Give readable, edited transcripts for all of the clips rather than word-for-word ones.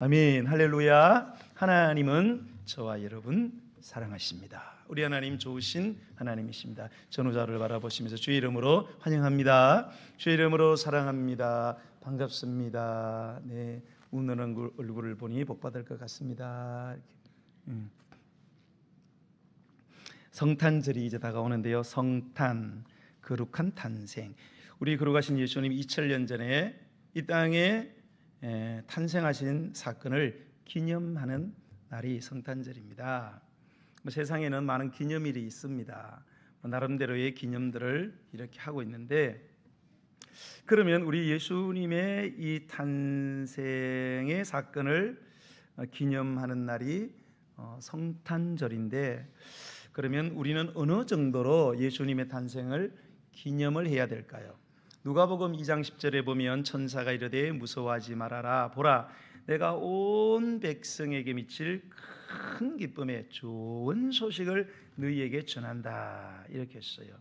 아멘. 할렐루야. 하나님은 저와 여러분 사랑하십니다. 우리 하나님 좋으신 하나님이십니다. 전우자를 바라보시면서 주의 이름으로 환영합니다. 주의 이름으로 사랑합니다. 반갑습니다. 네, 웃는 얼굴을 보니 복 받을 것 같습니다. 성탄절이 이제 다가오는데요. 성탄, 거룩한 탄생. 우리 거룩하신 예수님 2000년 전에 이 땅에 탄생하신 사건을 기념하는 날이 성탄절입니다. 세상에는 많은 기념일이 있습니다. 나름대로의 기념들을 이렇게 하고 있는데, 그러면 우리 예수님의 이 탄생의 사건을 기념하는 날이 성탄절인데, 그러면 우리는 어느 정도로 예수님의 탄생을 기념을 해야 될까요? 누가복음 2장 10절에 보면 천사가 이르되 무서워하지 말아라. 보라, 내가 온 백성에게 미칠 큰 기쁨의 좋은 소식을 너희에게 전한다. 이렇게 했어요.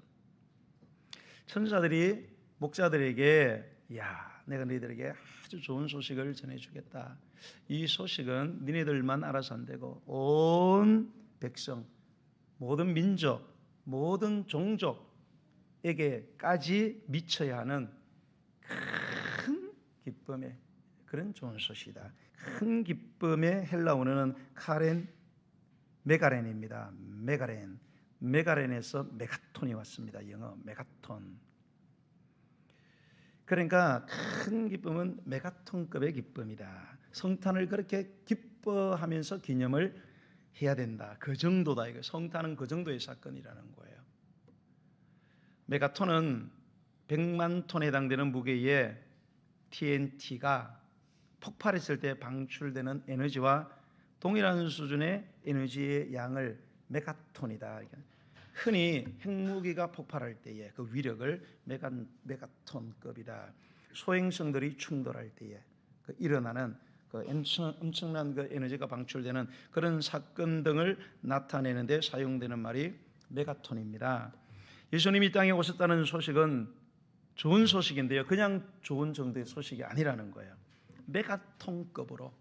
천사들이 목자들에게, 야, 내가 너희들에게 아주 좋은 소식을 전해주겠다. 이 소식은 니네들만 알아서 안 되고 온 백성, 모든 민족, 모든 종족에게까지 미쳐야 하는 큰 기쁨의 그런 좋은 소식이다. 큰 기쁨의 헬라어는 카렌 메가렌입니다. 메가렌에서 메가톤이 왔습니다. 영어 메가톤. 그러니까 큰 기쁨은 메가톤급의 기쁨이다. 성탄을 그렇게 기뻐하면서 기념을 해야 된다. 그 정도다. 이거 성탄은 그 정도의 사건이라는 거예요. 메가톤은 100만 톤에 해당되는 무게의 TNT가 폭발했을 때 방출되는 에너지와 동일한 수준의 에너지의 양을 메가톤이다. 흔히 핵무기가 폭발할 때의 그 위력을 메가톤급이다. 소행성들이 충돌할 때에 일어나는 그 엄청난 그 에너지가 방출되는 그런 사건 등을 나타내는데 사용되는 말이 메가톤입니다. 예수님이 이 땅에 오셨다는 소식은 좋은 소식인데요, 그냥 좋은 정도의 소식이 아니라는 거예요. 메가톤급으로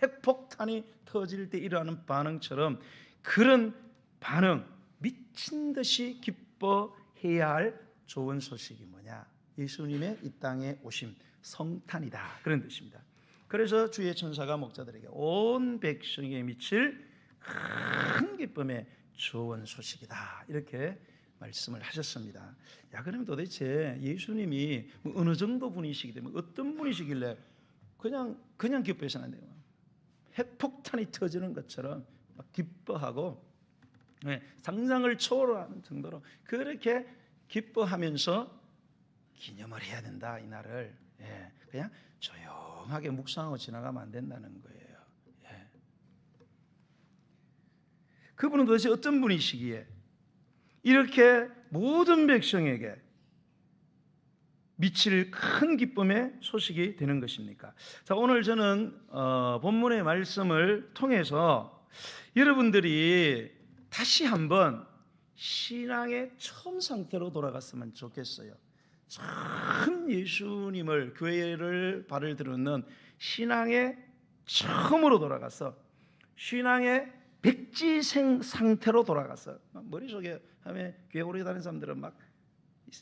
핵폭탄이 터질 때 일어나는 반응처럼 그런 반응, 미친 듯이 기뻐해야 할 좋은 소식이 뭐냐? 예수님의 이 땅에 오심, 성탄이다. 그런 뜻입니다. 그래서 주의 천사가 목자들에게 온 백성에 미칠 큰 기쁨의 좋은 소식이다. 이렇게 말씀을 하셨습니다. 야, 그러면 도대체 예수님이 어느 정도 분이시기 때문에 어떤 분이시길래 그냥 기뻐해서는 안 돼요. 핵폭탄이 터지는 것처럼 막 기뻐하고, 상상을 초월하는 정도로 그렇게 기뻐하면서 기념을 해야 된다. 이 날을 그냥 조용하게 묵상하고 지나가면 안 된다는 거예요. 그분은 도대체 어떤 분이시기에 이렇게 모든 백성에게 미칠 큰 기쁨의 소식이 되는 것입니까? 자, 오늘 저는 본문의 말씀을 통해서 여러분들이 다시 한번 신앙의 처음 상태로 돌아갔으면 좋겠어요. 처음 예수님을, 교회를 발을 들었는 신앙의 처음으로 돌아가서 신앙의 백지생 상태로 돌아가서, 머릿속에 하면 교회 오래 다니는 사람들은 막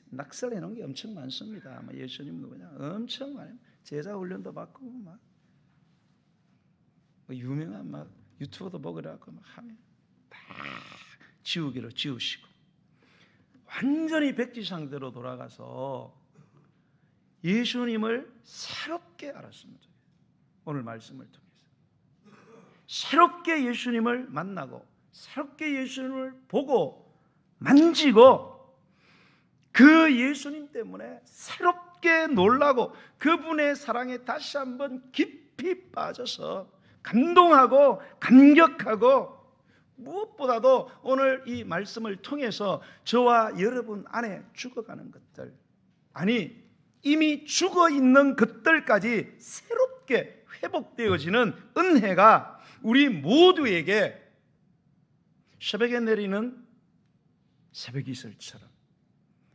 낙설해 놓은 게 엄청 많습니다. 예수님 누구냐? 엄청 많아요. 제자 훈련도 받고 막 유명한 막 유튜브도 먹으라고 막 하면 다 지우기로 지우시고 완전히 백지 상태로 돌아가서 예수님을 새롭게 알았습니다. 오늘 말씀을 통해서 새롭게 예수님을 만나고 새롭게 예수님을 보고 만지고 그 예수님 때문에 새롭게 놀라고 그분의 사랑에 다시 한번 깊이 빠져서 감동하고 감격하고, 무엇보다도 오늘 이 말씀을 통해서 저와 여러분 안에 죽어가는 것들, 아니 이미 죽어있는 것들까지 새롭게 회복되어지는 은혜가 우리 모두에게 새벽에 내리는 새벽 이슬처럼,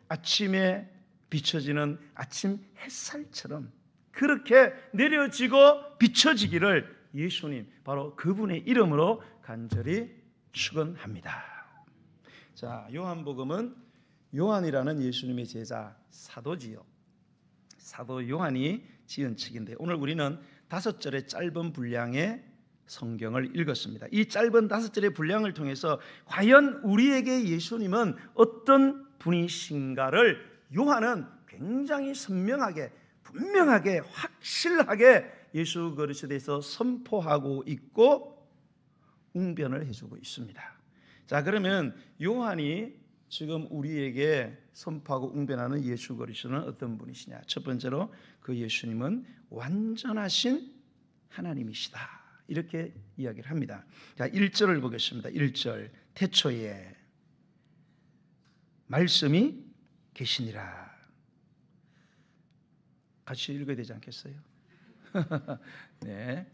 아침에 비춰지는 아침 햇살처럼 그렇게 내려지고 비춰지기를 예수님 바로 그분의 이름으로 간절히 축원합니다. 자, 요한복음은 요한이라는 예수님의 제자 사도지요. 사도 요한이 지은 책인데 오늘 우리는 5절의 짧은 분량의 성경을 읽었습니다. 이 짧은 5절의 분량을 통해서 과연 우리에게 예수님은 어떤 분이신가를 요한은 굉장히 선명하게, 분명하게, 확실하게 예수 그리스도에 대해서 선포하고 있고 웅변을 해주고 있습니다. 자, 그러면 요한이 지금 우리에게 선포하고 웅변하는 예수 그리스도는 어떤 분이시냐? 첫 번째로 그 예수님은 완전하신 하나님이시다, 이렇게 이야기를 합니다. 자, 1절을 보겠습니다. 1절, 태초에 말씀이 계시니라. 같이 읽어야 되지 않겠어요? 네,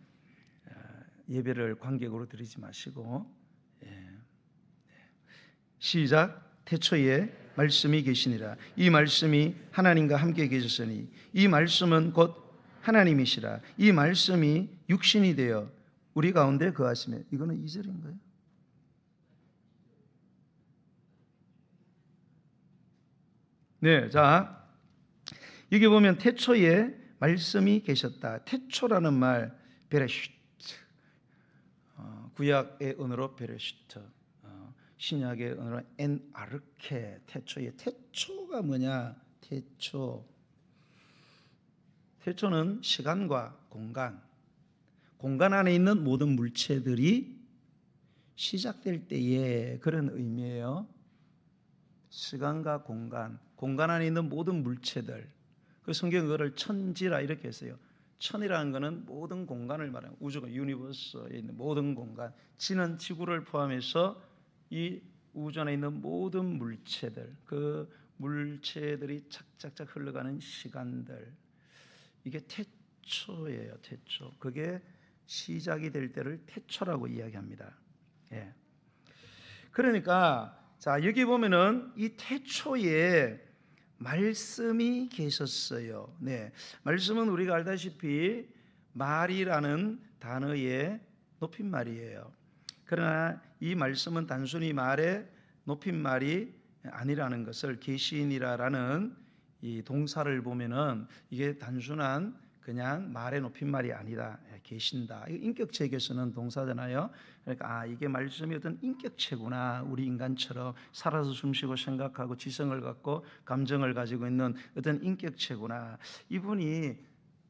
예배를 관객으로 드리지 마시고, 시작. 태초에 말씀이 계시니라. 이 말씀이 하나님과 함께 계셨으니 이 말씀은 곧 하나님이시라. 이 말씀이 육신이 되어 우리 가운데 거하시며. 이거는 2절인가요? 네, 자, 여기 보면 태초에 말씀이 계셨다. 태초라는 말 베레시트, 구약의 언어로 베레시트, 신약의 언어로 엔아르케. 태초가 뭐냐? 태초는 시간과 공간 안에 있는 모든 물체들이 시작될 때의 그런 의미예요. 시간과 공간 안에 있는 모든 물체들. 그 성경은 그거를 천지라 이렇게 했어요. 천이라는 것은 모든 공간을 말하는, 우주가 유니버스에 있는 모든 공간, 지는 지구를 포함해서 이 우주 안에 있는 모든 물체들, 그 물체들이 착착착 흘러가는 시간들, 이게 태초예요. 태초. 그게 시작이 될 때를 태초라고 이야기합니다. 예. 그러니까 자, 여기 보면은 이 태초에 말씀이 계셨어요. 네, 말씀은 우리가 알다시피 말이라는 단어의 높임말이에요. 그러나 이 말씀은 단순히 말의 높임말이 아니라는 것을 계시니라라는 이 동사를 보면은 이게 단순한 그냥 말의 높임말이 아니다. 계신다. 이거 인격체에게서는 동사잖아요. 그러니까 이게 말씀이 어떤 인격체구나. 우리 인간처럼 살아서 숨쉬고 생각하고 지성을 갖고 감정을 가지고 있는 어떤 인격체구나. 이분이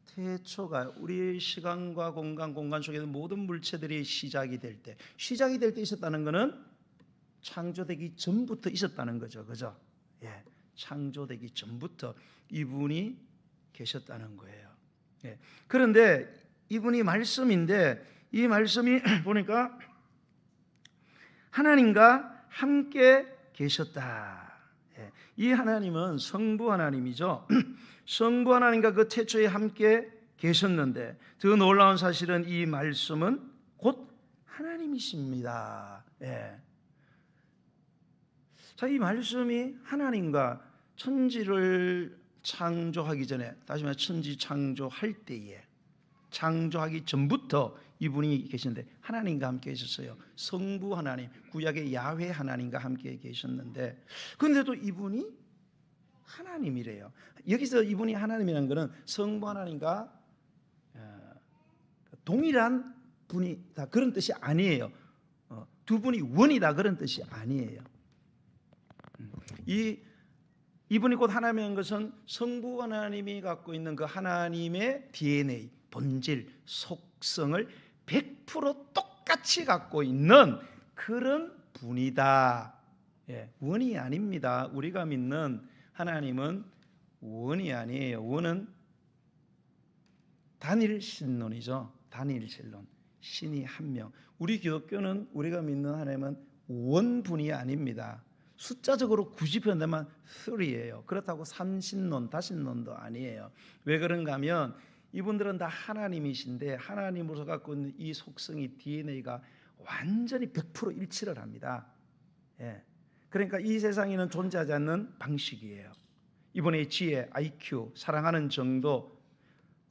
태초가 우리 시간과 공간 속에 있는 모든 물체들이 시작이 될 때 있었다는 것은 창조되기 전부터 있었다는 거죠. 그죠? 예. 창조되기 전부터 이분이 계셨다는 거예요. 예. 그런데 이분이 말씀인데 이 말씀이 보니까 하나님과 함께 계셨다. 예. 이 하나님은 성부 하나님이죠. 성부 하나님과 그 태초에 함께 계셨는데 더 놀라운 사실은 이 말씀은 곧 하나님이십니다. 예. 자, 이 말씀이 하나님과 천지를 창조하기 전에, 다시 말해 천지 창조할 때에, 창조하기 전부터 이분이 계셨는데 하나님과 함께 계셨어요. 성부 하나님, 구약의 야훼 하나님과 함께 계셨는데, 그런데도 이분이 하나님이래요. 여기서 이분이 하나님이라는 것은 성부 하나님과 동일한 분이다 그런 뜻이 아니에요. 두 분이 원이다 그런 뜻이 아니에요. 이분이 곧 하나님인 것은 성부 하나님이 갖고 있는 그 하나님의 DNA, 본질, 속성을 100% 똑같이 갖고 있는 그런 분이다. 예, 원이 아닙니다. 우리가 믿는 하나님은 원이 아니에요. 원은 단일신론이죠. 단일신론. 신이 한 명. 우리 기독교는 우리가 믿는 하나님은 원분이 아닙니다. 숫자적으로 90%만 3예요. 그렇다고 삼신론, 다신론도 아니에요. 왜 그런가 하면 이분들은 다 하나님이신데 하나님으로서 갖고 있는 이 속성이 DNA가 완전히 100% 일치를 합니다. 예. 그러니까 이 세상에는 존재하지 않는 방식이에요. 이분의 지혜, IQ, 사랑하는 정도,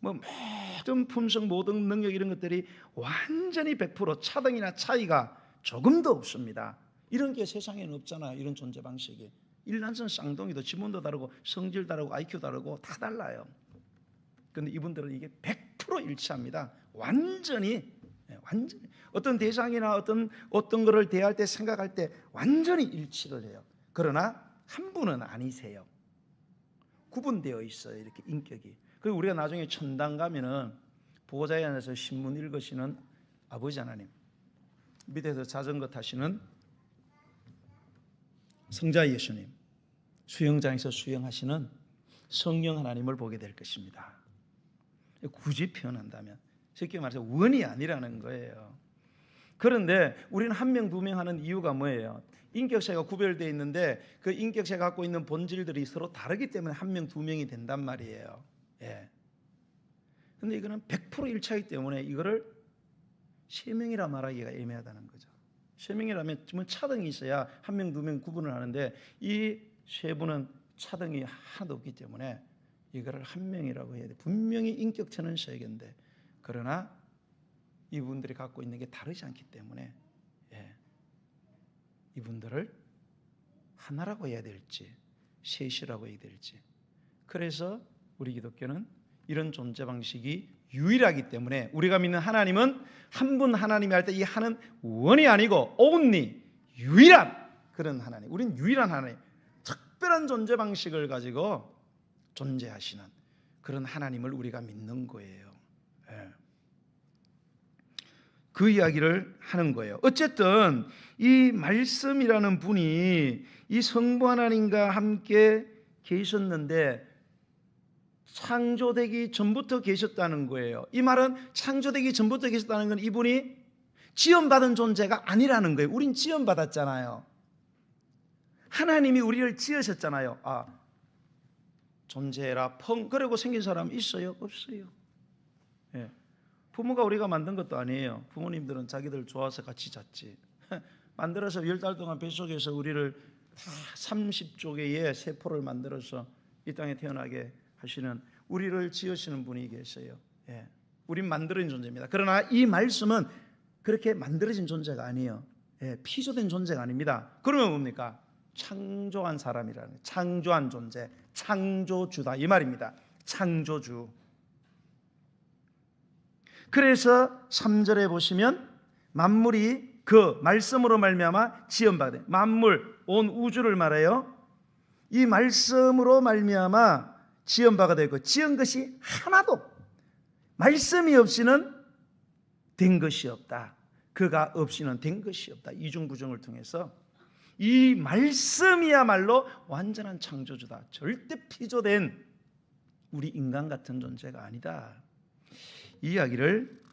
뭐 모든 품성, 모든 능력 이런 것들이 완전히 100% 차등이나 차이가 조금도 없습니다. 이런 게 세상에는 없잖아요. 이런 존재 방식이. 일란성 쌍둥이도 지문도 다르고 성질 다르고 IQ 다르고 다 달라요. 그런데 이분들은 이게 100% 일치합니다. 완전히 어떤 대상이나 어떤 거를 대할 때 생각할 때 완전히 일치를 해요. 그러나 한 분은 아니세요. 구분되어 있어요. 이렇게 인격이. 그리고 우리가 나중에 천당 가면은 보호자에 앉아서 신문 읽으시는 아버지 하나님, 밑에서 자전거 타시는 성자 예수님, 수영장에서 수영하시는 성령 하나님을 보게 될 것입니다. 굳이 표현한다면 쉽게 말해서 원이 아니라는 거예요. 그런데 우리는 한 명, 두 명 하는 이유가 뭐예요? 인격체가 구별되어 있는데 그 인격체가 갖고 있는 본질들이 서로 다르기 때문에 한 명, 두 명이 된단 말이에요. 예. 근데 이거는 100% 일치하기 때문에 이거를 세 명이라 말하기가 애매하다는 거죠. 세 명이라면 차등이 있어야 한 명, 두 명 구분을 하는데 이 세 분은 차등이 하나도 없기 때문에 이거를 한 명이라고 해야 돼. 분명히 인격체는 세 개인데 그러나 이분들이 갖고 있는 게 다르지 않기 때문에 이분들을 하나라고 해야 될지 셋이라고 해야 될지, 그래서 우리 기독교는 이런 존재 방식이 유일하기 때문에 우리가 믿는 하나님은 한 분 하나님이 할 때 이 하는 원이 아니고 only 유일한 그런 하나님, 우린 유일한 하나님, 특별한 존재 방식을 가지고 존재하시는 그런 하나님을 우리가 믿는 거예요. 그 이야기를 하는 거예요. 어쨌든 이 말씀이라는 분이 이 성부 하나님과 함께 계셨는데 창조되기 전부터 계셨다는 거예요. 이 말은 창조되기 전부터 계셨다는 건 이분이 지음받은 존재가 아니라는 거예요. 우린 지음받았잖아요. 하나님이 우리를 지으셨잖아요. 존재라 펑 그러고 생긴 사람 있어요? 없어요. 부모가 우리가 만든 것도 아니에요. 부모님들은 자기들 좋아서 같이 잤지. 만들어서 10달 동안 뱃속에서 우리를 다 30조 개의 세포를 만들어서 이 땅에 태어나게 하시는, 우리를 지으시는 분이 계세요. 우린 만들어진 존재입니다. 그러나 이 말씀은 그렇게 만들어진 존재가 아니에요. 피조된 존재가 아닙니다. 그러면 뭡니까? 창조한 사람이라는, 창조한 존재, 창조주다 이 말입니다. 창조주. 그래서 3절에 보시면 만물이 그 말씀으로 말미암아 지음받은, 만물 온 우주를 말해요. 이 말씀으로 말미암아 지음바가 되고, 지은 것이 하나도 말씀이 없이는 된 것이 없다. 그가 없이는 된 것이 없다. 이중구정을 통해서 이 말씀이야말로 완전한 창조주다. 절대 피조된 우리 인간 같은 존재가 아니다. 이 이야기를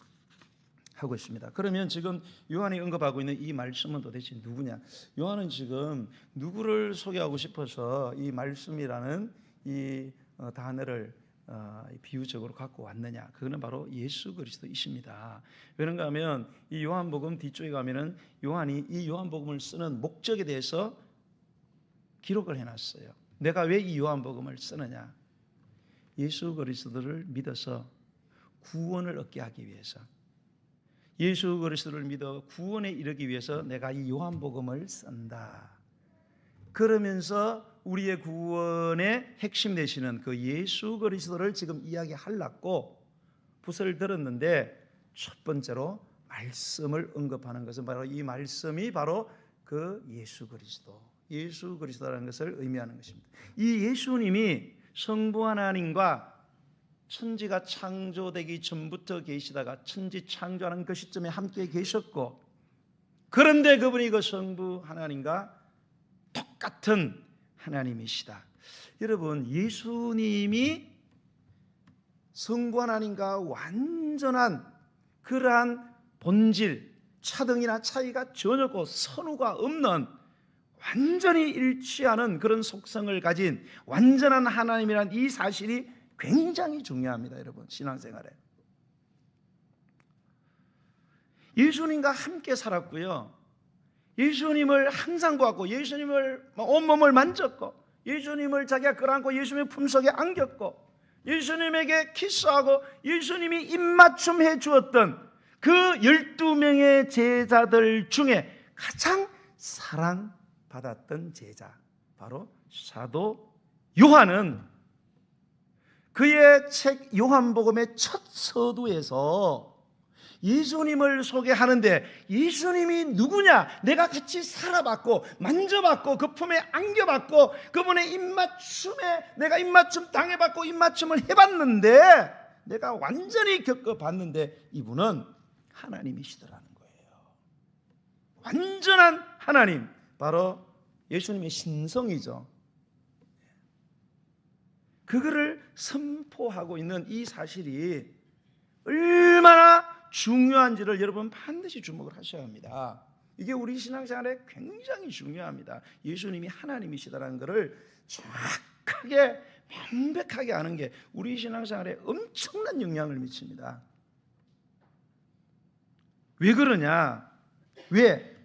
하고 있습니다. 그러면 지금 요한이 언급하고 있는 이 말씀은 도대체 누구냐? 요한은 지금 누구를 소개하고 싶어서 이 말씀이라는 이 단어를 비유적으로 갖고 왔느냐? 그거는 바로 예수 그리스도이십니다. 왜는가 하면 이 요한복음 뒤쪽에 가면은 요한이 이 요한복음을 쓰는 목적에 대해서 기록을 해놨어요. 내가 왜 이 요한복음을 쓰느냐? 예수 그리스도를 믿어서 구원을 얻게 하기 위해서, 예수 그리스도를 믿어 구원에 이르기 위해서 내가 이 요한복음을 쓴다. 그러면서 우리의 구원의 핵심 되시는 그 예수 그리스도를 지금 이야기하려고 붓을 들었는데, 첫 번째로 말씀을 언급하는 것은 바로 이 말씀이 바로 그 예수 그리스도, 예수 그리스도라는 것을 의미하는 것입니다. 이 예수님이 성부 하나님과 천지가 창조되기 전부터 계시다가 천지 창조하는 그 시점에 함께 계셨고, 그런데 그분이 그 성부 하나님과 똑같은 하나님이시다. 여러분, 예수님이 성부 하나님과 완전한 그러한 본질, 차등이나 차이가 전혀 없고 선후가 없는 완전히 일치하는 그런 속성을 가진 완전한 하나님이란 이 사실이 굉장히 중요합니다. 여러분, 신앙생활에 예수님과 함께 살았고요, 예수님을 항상 보았고, 예수님을 온몸을 만졌고, 예수님을 자기가 끌어안고 예수님의 품속에 안겼고, 예수님에게 키스하고 예수님이 입맞춤 해 주었던 그 12명의 제자들 중에 가장 사랑받았던 제자, 바로 사도 요한은 그의 책 요한복음의 첫 서두에서 예수님을 소개하는데, 예수님이 누구냐? 내가 같이 살아봤고 만져봤고 그 품에 안겨봤고 그분의 입맞춤에 내가 입맞춤 당해봤고 입맞춤을 해봤는데, 내가 완전히 겪어봤는데 이분은 하나님이시더라는 거예요. 완전한 하나님, 바로 예수님의 신성이죠. 그거를 선포하고 있는 이 사실이 얼마나 중요한지를 여러분 반드시 주목을 하셔야 합니다. 이게 우리 신앙생활에 굉장히 중요합니다. 예수님이 하나님이시다라는 것을 정확하게 완벽하게 아는 게 우리 신앙생활에 엄청난 영향을 미칩니다. 왜 그러냐? 왜?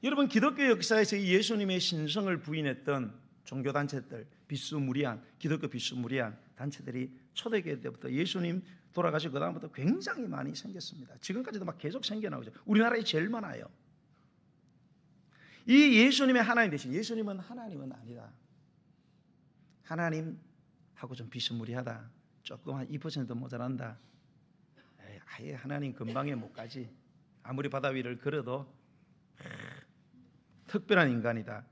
여러분, 기독교 역사에서 예수님의 신성을 부인했던 종교단체들, 비스무리한, 기독교 비스무리한 단체들이 초대교회 때부터 예수님 돌아가시고 그 다음부터 굉장히 많이 생겼습니다. 지금까지도 막 계속 생겨나오죠. 우리나라에 제일 많아요. 이 예수님의 하나님 대신, 예수님은 하나님은 아니다, 하나님하고 좀 비스무리하다, 조금 한 2% 모자란다, 아예 하나님 근방에 못 가지, 아무리 바다 위를 걸어도 특별한 인간이다.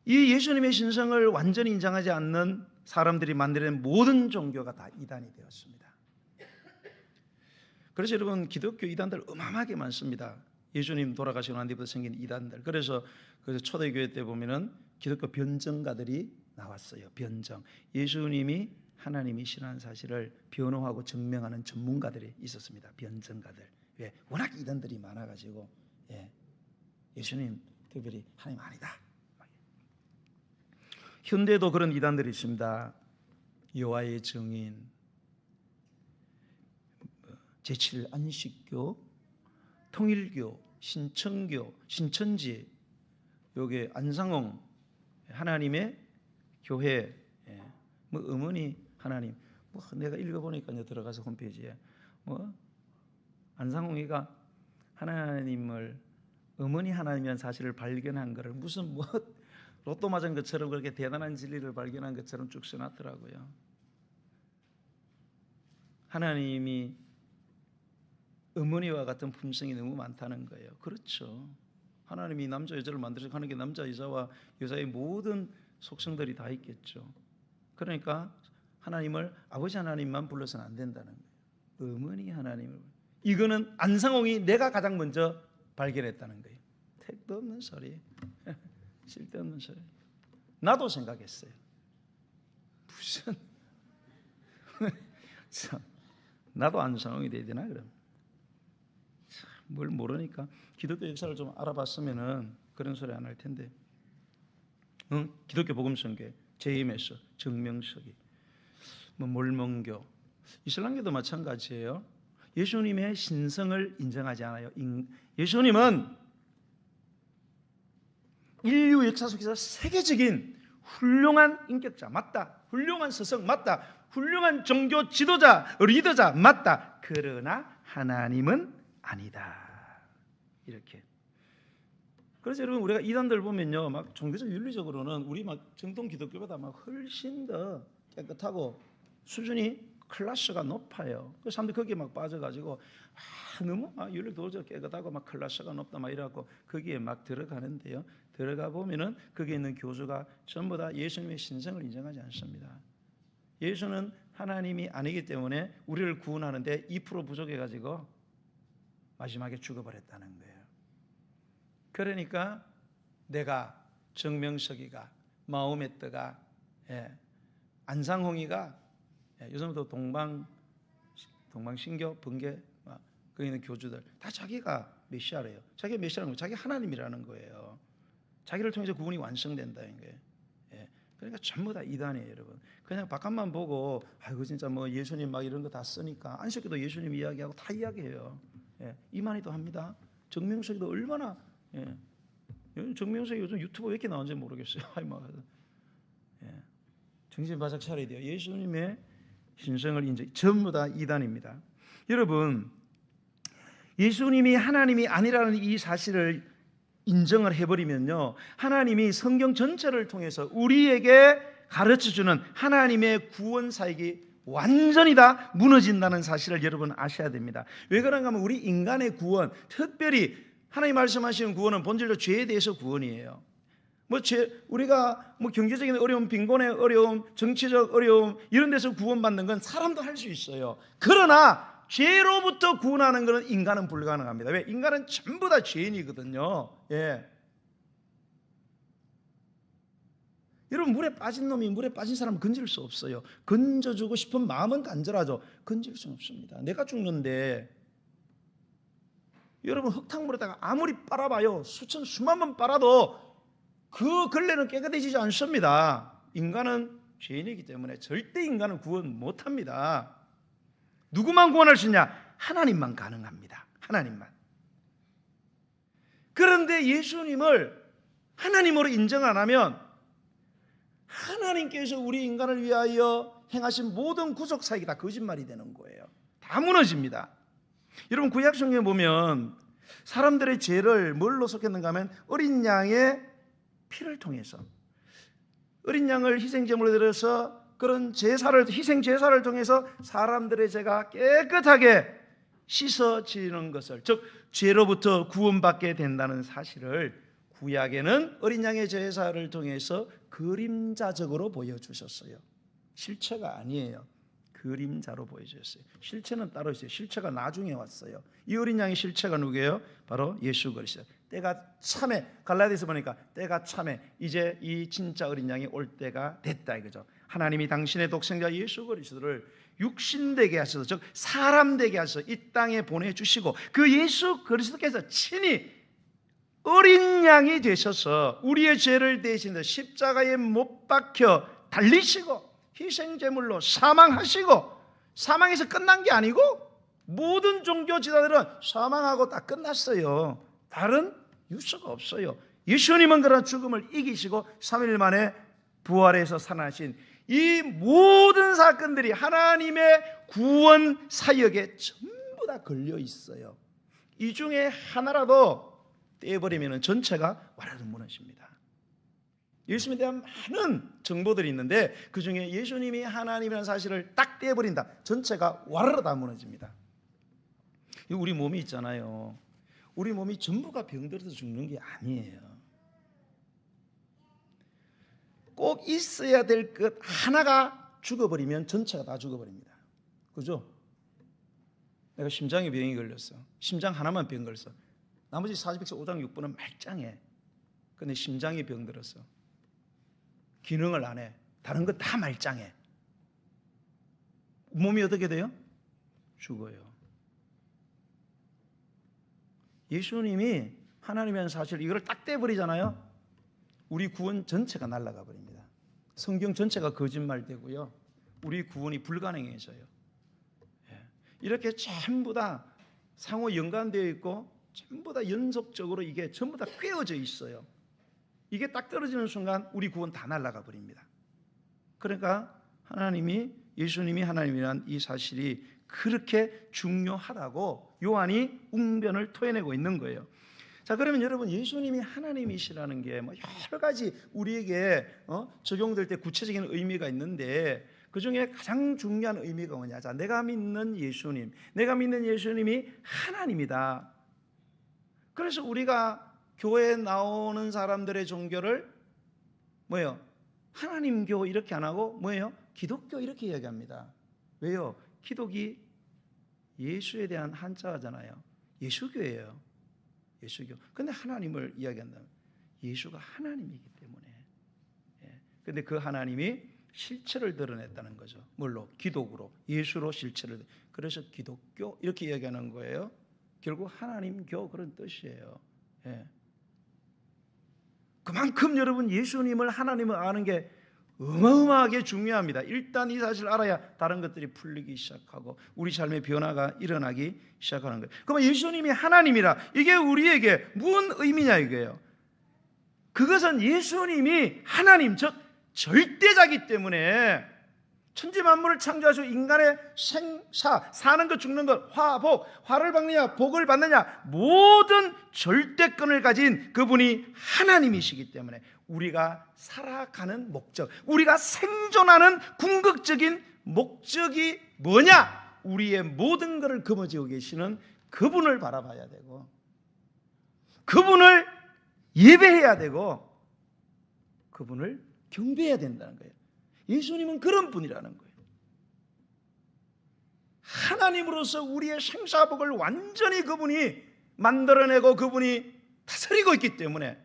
이 예수님의 신성을 완전히 인정하지 않는 사람들이 만들어낸 모든 종교가 다 이단이 되었습니다. 그래서 여러분, 기독교 이단들 어마어마하게 많습니다. 예수님 돌아가시고 난 뒤부터 생긴 이단들. 그래서 초대교회 때 보면은 기독교 변정가들이 나왔어요. 변정. 예수님이 하나님이시라는 사실을 변호하고 증명하는 전문가들이 있었습니다. 변정가들. 왜? 워낙 이단들이 많아가지고, 예수님 특별히 하나님 아니다. 현대도 그런 이단들이 있습니다. 여호와의 증인, 제7 안식교, 통일교, 신천교, 신천지, 여기 안상홍 하나님의 교회, 뭐 어머니 하나님, 뭐 내가 읽어보니까 들어가서 홈페이지에 뭐 안상홍이가 하나님을 어머니 하나님이라는 사실을 발견한 거를 무슨 뭐 로또 맞은 것처럼 그렇게 대단한 진리를 발견한 것처럼 쭉 써놨더라고요. 하나님이 어머니와 같은 품성이 너무 많다는 거예요. 그렇죠. 하나님이 남자 여자를 만들어서 하는 게 남자 여자와 여자의 모든 속성들이 다 있겠죠. 그러니까 하나님을 아버지 하나님만 불러서는 안 된다는 거예요. 어머니 하나님을. 이거는 안상홍이 내가 가장 먼저 발견했다는 거예요. 택도 없는 소리. 쓸데없는 소리. 나도 생각했어요. 무슨 참, 나도 안상홍이 돼야 되나 그럼? 참, 뭘 모르니까 기독교 역사를 좀 알아봤으면은 그런 소리 안 할 텐데. 응? 기독교 복음성계, JMS, 정명석이, 뭐 몰몬교, 이슬람교도 마찬가지예요. 예수님의 신성을 인정하지 않아요. 예수님은 인류 역사 속에서 세계적인 훌륭한 인격자 맞다, 훌륭한 스승 맞다, 훌륭한 종교 지도자, 리더자 맞다. 그러나 하나님은 아니다. 이렇게. 그래서 여러분, 우리가 이단들 보면요, 막 종교적 윤리적으로는 우리 막 정통 기독교보다 막 훨씬 더 깨끗하고 수준이 클래스가 높아요. 그 사람들 거기에 막 빠져가지고 너무 윤리도 깨끗하고 막 클래스가 높다 막 이래갖고 거기에 막 들어가는데요. 들어가 보면은 거기에 있는 교주가 전부 다 예수님의 신성을 인정하지 않습니다. 예수는 하나님이 아니기 때문에 우리를 구원하는데 2% 부족해가지고 마지막에 죽어버렸다는 거예요. 그러니까 내가, 정명석이가, 마음의 뜨가, 안상홍이가, 요즘도 동방신교, 번개, 거기 있는 교주들 다 자기가 메시아래요. 자기가 메시아라는 거, 자기 하나님이라는 거예요. 자기를 통해서 구원이 완성된다는 거예요. 그러니까 전부 다 이단이에요, 여러분. 그냥 바깥만 보고 아이고 진짜 뭐 예수님 막 이런 거 다 쓰니까 안식교도 예수님 이야기하고 다 이야기해요. 이만희도 합니다. 정명석이도 얼마나, 정명석이 요즘 유튜브 왜 이렇게 나오는지 모르겠어요. 정신 바짝 차려야 돼요. 예수님의 신성을 인정, 전부 다 이단입니다. 여러분, 예수님이 하나님이 아니라는 이 사실을 인정을 해버리면요, 하나님이 성경 전체를 통해서 우리에게 가르쳐주는 하나님의 구원 사역이 완전히 다 무너진다는 사실을 여러분 아셔야 됩니다. 왜 그런가 하면 우리 인간의 구원, 특별히 하나님 말씀하시는 구원은 본질로 죄에 대해서 구원이에요. 우리가 경제적인 어려움, 빈곤의 어려움, 정치적 어려움 이런 데서 구원받는 건 사람도 할 수 있어요. 그러나 죄로부터 구원하는 것은 인간은 불가능합니다. 왜? 인간은 전부 다 죄인이거든요. 예. 여러분, 물에 빠진 놈이 물에 빠진 사람을 건질 수 없어요. 건져주고 싶은 마음은 간절하죠. 건질 수는 없습니다. 내가 죽는데 여러분, 흙탕물에다가 아무리 빨아봐요, 수만 번 빨아도 그 걸레는 깨끗해지지 않습니다. 인간은 죄인이기 때문에 절대 인간은 구원 못합니다. 누구만 구원할 수 있냐? 하나님만 가능합니다. 하나님만. 그런데 예수님을 하나님으로 인정 안 하면 하나님께서 우리 인간을 위하여 행하신 모든 구속 사역이 다 거짓말이 되는 거예요. 다 무너집니다. 여러분, 구약 성경에 보면 사람들의 죄를 뭘로 속했는가 하면 어린 양의 피를 통해서, 어린 양을 희생제물로 드려서 그런 희생 제사를 통해서 사람들의 죄가 깨끗하게 씻어지는 것을, 즉 죄로부터 구원받게 된다는 사실을 구약에는 어린 양의 제사를 통해서 그림자적으로 보여주셨어요. 실체가 아니에요. 그림자로 보여주셨어요. 실체는 따로 있어요. 실체가 나중에 왔어요. 이 어린 양의 실체가 누구예요? 바로 예수 그리스도. 때가 참에, 갈라디아서 보니까 때가 참에 이제 이 진짜 어린 양이 올 때가 됐다 이거죠. 하나님이 당신의 독생자 예수 그리스도를 육신되게 하셔서, 즉 사람되게 하셔서 이 땅에 보내주시고, 그 예수 그리스도께서 친히 어린 양이 되셔서 우리의 죄를 대신해서 십자가에 못 박혀 달리시고 희생제물로 사망하시고, 사망에서 끝난 게 아니고 모든 종교 지도자들은 사망하고 다 끝났어요. 다른 유서가 없어요. 예수님은 그런 죽음을 이기시고 3일 만에 부활해서 살아나신 이 모든 사건들이 하나님의 구원 사역에 전부 다 걸려 있어요. 이 중에 하나라도 떼버리면 전체가 와라도 무너집니다. 예수님에 대한 많은 정보들이 있는데 그 중에 예수님이 하나님이라는 사실을 딱 떼버린다, 전체가 와라로 다 무너집니다. 우리 몸이 있잖아요. 우리 몸이 전부가 병들어서 죽는 게 아니에요. 꼭 있어야 될 것 하나가 죽어버리면 전체가 다 죽어버립니다. 그죠? 내가 심장에 병이 걸렸어. 심장 하나만 병 걸렸어. 나머지 40백서 5장 6번은 말짱해. 근데 심장이 병들었어. 기능을 안 해. 다른 거 다 말짱해. 몸이 어떻게 돼요? 죽어요. 예수님이 하나님이라는 사실, 이걸 딱 떼버리잖아요. 우리 구원 전체가 날아가 버립니다. 성경 전체가 거짓말되고요, 우리 구원이 불가능해져요. 이렇게 전부 다 상호 연관되어 있고 전부 다 연속적으로 이게 전부 다 꿰어져 있어요. 이게 딱 떨어지는 순간 우리 구원 다 날아가 버립니다. 그러니까 예수님이 하나님이란 이 사실이 그렇게 중요하다고 요한이 웅변을 토해내고 있는 거예요. 자, 그러면 여러분, 예수님이 하나님이시라는 게 여러 가지 우리에게 적용될 때 구체적인 의미가 있는데 그 중에 가장 중요한 의미가 뭐냐? 자, 내가 믿는 예수님이 하나님이다. 그래서 우리가 교회에 나오는 사람들의 종교를 뭐예요? 하나님교 이렇게 안 하고 뭐예요? 기독교 이렇게 이야기합니다. 왜요? 기독이 예수에 대한 한자잖아요. 예수교예요. 예수교. 근데 하나님을 이야기한다면 예수가 하나님이기 때문에. 근데 그 하나님이 실체를 드러냈다는 거죠. 뭘로? 기독으로, 예수로 실체를. 그래서 기독교 이렇게 이야기하는 거예요. 결국 하나님교 그런 뜻이에요. 그만큼 여러분, 예수님을, 하나님을 아는 게 어마어마하게 중요합니다. 일단 이 사실을 알아야 다른 것들이 풀리기 시작하고 우리 삶의 변화가 일어나기 시작하는 거예요. 그러면 예수님이 하나님이라, 이게 우리에게 무슨 의미냐 이거예요. 그것은 예수님이 하나님, 즉 절대자기 때문에 천지 만물을 창조하시고 인간의 생사, 사는 것 죽는 것, 화, 복, 화를 받느냐 복을 받느냐 모든 절대권을 가진 그분이 하나님이시기 때문에 우리가 살아가는 목적, 우리가 생존하는 궁극적인 목적이 뭐냐? 우리의 모든 것을 거머쥐고 계시는 그분을 바라봐야 되고 그분을 예배해야 되고 그분을 경배해야 된다는 거예요. 예수님은 그런 분이라는 거예요. 하나님으로서 우리의 생사복을 완전히 그분이 만들어내고 그분이 다스리고 있기 때문에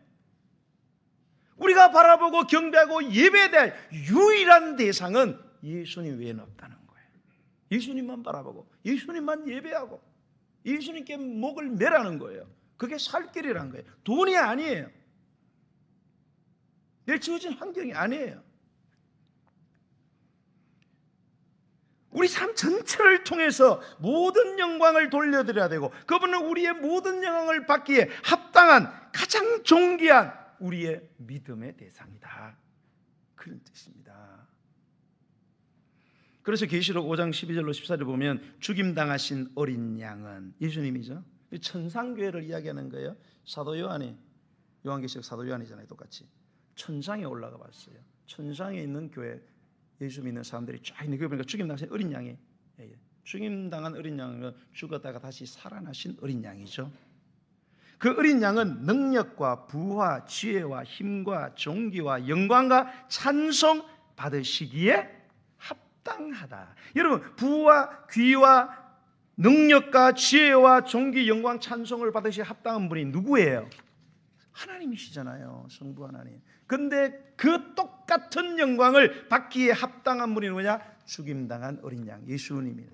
우리가 바라보고 경배하고 예배해야 될 유일한 대상은 예수님 외에는 없다는 거예요. 예수님만 바라보고 예수님만 예배하고 예수님께 목을 매라는 거예요. 그게 살 길이란 거예요. 돈이 아니에요. 내 주어진 환경이 아니에요. 우리 삶 전체를 통해서 모든 영광을 돌려드려야 되고 그분은 우리의 모든 영광을 받기에 합당한 가장 존귀한 우리의 믿음의 대상이다. 그런 뜻입니다. 그래서 계시록 5장 12절로 14절을 보면 죽임당하신 어린 양은 예수님이죠. 천상교회를 이야기하는 거예요. 사도 요한이, 요한계시록 사도 요한이잖아요. 똑같이 천상에 올라가 봤어요. 천상에 있는 교회, 예수 믿는 사람들이 쫙 있는 거 보니까 죽임당하신 어린 양이, 죽임당한 어린 양은 죽었다가 다시 살아나신 어린 양이죠. 그 어린 양은 능력과 부와 지혜와 힘과 존귀와 영광과 찬송 받으시기에 합당하다. 여러분, 부와 귀와 능력과 지혜와 존귀, 영광, 찬송을 받으시기에 합당한 분이 누구예요? 하나님이시잖아요. 성부 하나님. 근데 그 똑같은 영광을 받기에 합당한 분이 누구냐? 죽임당한 어린 양 예수님입니다.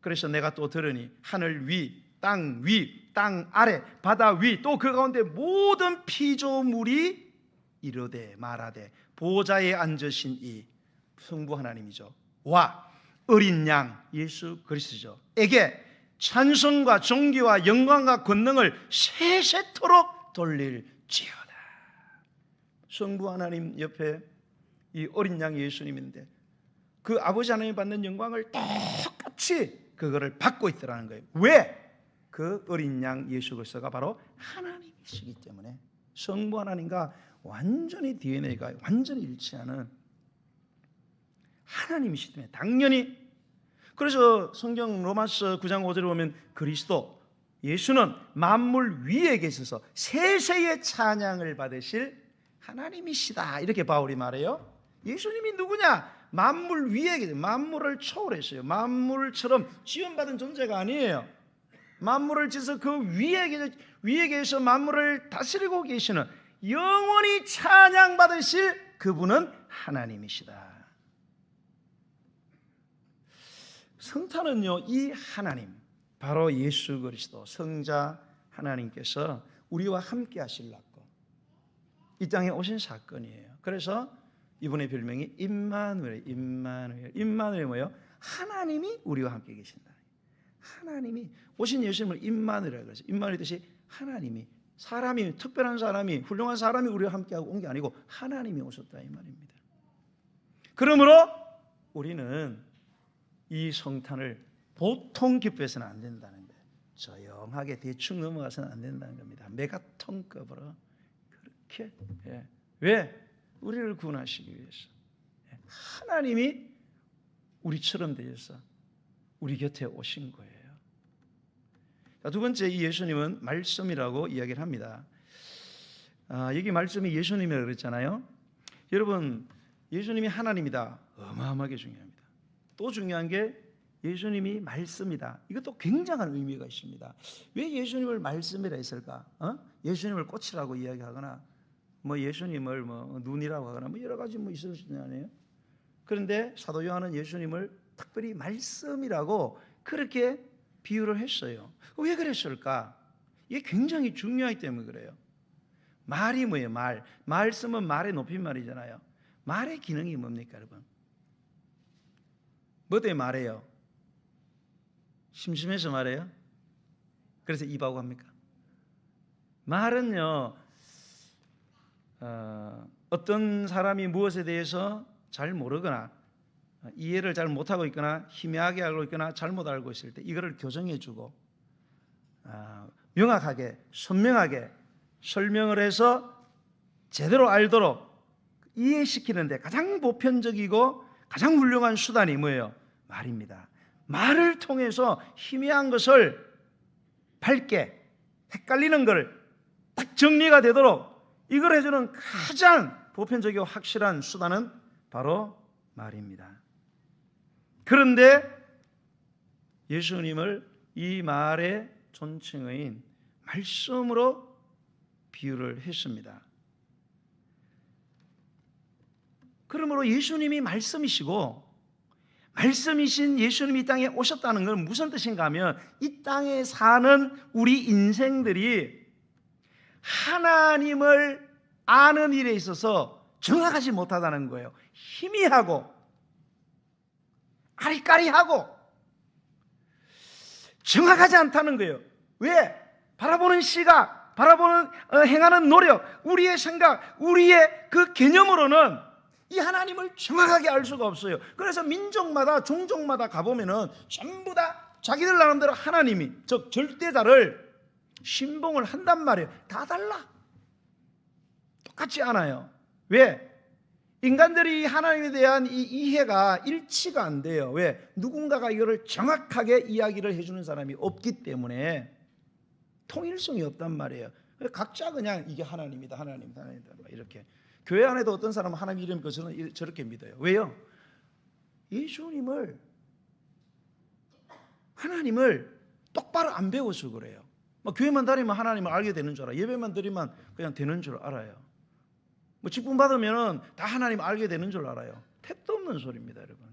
그래서 내가 또 들으니 하늘 위, 땅 위, 땅 아래, 바다 위, 또 그 가운데 모든 피조물이 이르되 말하되 보좌에 앉으신 이 성부 하나님이죠. 와 어린 양 예수 그리스도죠. 에게 찬송과 존귀와 영광과 권능을 세세토록 돌릴지어다. 성부 하나님 옆에 이 어린 양 예수님인데 그 아버지 하나님이 받는 영광을 똑같이 그거를 받고 있더라는 거예요. 왜? 그 어린 양 예수 그리스도가 바로 하나님이시기 때문에 성부 하나님과 완전히 DNA가 완전히 일치하는 하나님이시기 때문에 당연히. 그래서 성경 로마서 9장 5절에 보면 그리스도 예수는 만물 위에 계셔서 세세의 찬양을 받으실 하나님이시다. 이렇게 바울이 말해요. 예수님이 누구냐? 만물 위에 계세요. 만물을 초월했어요. 만물처럼 지원받은 존재가 아니에요. 만물을 지어서 그 위에 계셔 만물을 다스리고 계시는 영원히 찬양받으실 그분은 하나님이시다. 성탄은요, 이 하나님 바로 예수 그리스도 성자 하나님께서 우리와 함께 하시려고 이 땅에 오신 사건이에요. 그래서 이분의 별명이 임마누엘. 임마누엘이 뭐예요? 하나님이 우리와 함께 계신다. 하나님이 오신 예수님을 임마누엘이라고 그러죠. 임마누엘 뜻이 하나님이, 사람이, 특별한 사람이, 훌륭한 사람이 우리와 함께하고 온 게 아니고 하나님이 오셨다 이 말입니다. 그러므로 우리는 이 성탄을 보통 기뻐해서는 안 된다는 거예요. 조용하게 대충 넘어가서는 안 된다는 겁니다. 메가톤급으로 그렇게. 왜? 우리를 구원하시기 위해서. 하나님이 우리처럼 되셔서 우리 곁에 오신 거예요. 자, 두 번째, 이 예수님은 말씀이라고 이야기를 합니다. 여기 말씀이 예수님이라고 그랬잖아요. 여러분, 예수님이 하나님이다. 어마어마하게 중요합니다. 또 중요한 게 예수님이 말씀이다. 이것도 굉장한 의미가 있습니다. 왜 예수님을 말씀이라 했을까? 예수님을 꽃이라고 이야기하거나 뭐 예수님을 뭐 눈이라고 하거나 뭐 여러 가지 뭐 있을 수 있는 거 아니에요? 그런데 사도 요한은 예수님을 특별히 말씀이라고 그렇게 비유를 했어요. 왜 그랬을까? 이게 굉장히 중요하기 때문에 그래요. 말이 뭐예요? 말씀은 말의 높임말이잖아요. 말의 기능이 뭡니까, 여러분? 뭐 때문에 말해요? 심심해서 말해요? 그래서 입하고 합니까? 말은요, 어떤 사람이 무엇에 대해서 잘 모르거나 이해를 잘 못하고 있거나 희미하게 알고 있거나 잘못 알고 있을 때 이거를 교정해주고 명확하게 선명하게 설명을 해서 제대로 알도록 이해시키는데 가장 보편적이고 가장 훌륭한 수단이 뭐예요? 말입니다. 말을 통해서 희미한 것을 밝게, 헷갈리는 것을 딱 정리가 되도록 이걸 해주는 가장 보편적이고 확실한 수단은 바로 말입니다. 그런데 예수님을 이 말의 존칭어인 말씀으로 비유를 했습니다. 그러므로 예수님이 말씀이시고 말씀이신 예수님이 이 땅에 오셨다는 건 무슨 뜻인가 하면 이 땅에 사는 우리 인생들이 하나님을 아는 일에 있어서 정확하지 못하다는 거예요. 희미하고 아리까리하고 정확하지 않다는 거예요. 왜? 바라보는 시각, 바라보는 행하는 노력, 우리의 생각, 우리의 그 개념으로는 이 하나님을 정확하게 알 수가 없어요. 그래서 민족마다 종족마다 가보면은 전부 다 자기들 나름대로 하나님이 즉 절대자를 신봉을 한단 말이에요. 다 달라. 똑같지 않아요. 왜? 인간들이 하나님에 대한 이 이해가 일치가 안 돼요. 왜? 누군가가 이거를 정확하게 이야기를 해주는 사람이 없기 때문에 통일성이 없단 말이에요. 각자 그냥 이게 하나님이다, 하나님이다, 하나님이다 이렇게. 교회 안에도 어떤 사람은 하나님 이름 것은 저렇게 믿어요. 왜요? 예수님을 하나님을 똑바로 안 배워서 그래요. 교회만 다니면 하나님을 알게 되는 줄 알아요. 예배만 드리면 그냥 되는 줄 알아요. 직분 받으면 다 하나님 알게 되는 줄 알아요. 택도 없는 소리입니다, 여러분.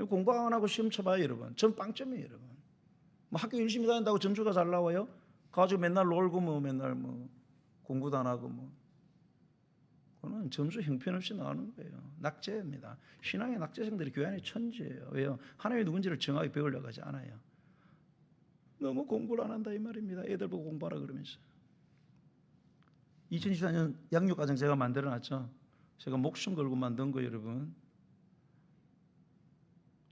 공부 안 하고 시험 쳐봐요, 여러분. 전 빵점이에요, 여러분. 학교 열심히 다닌다고 점수가 잘 나와요? 가지고 맨날 놀고 맨날 공부도 안 하고 그거는 점수 형편없이 나오는 거예요. 낙제입니다. 신앙의 낙제생들이 교회 안에 천지예요. 왜요? 하나님이 누군지를 정확히 배우려고 하지 않아요. 너무 공부를 안 한다 이 말입니다. 애들 보고 공부하라 그러면서. 2014년 양육과정 제가 만들어놨죠. 제가 목숨 걸고 만든 거예요, 여러분.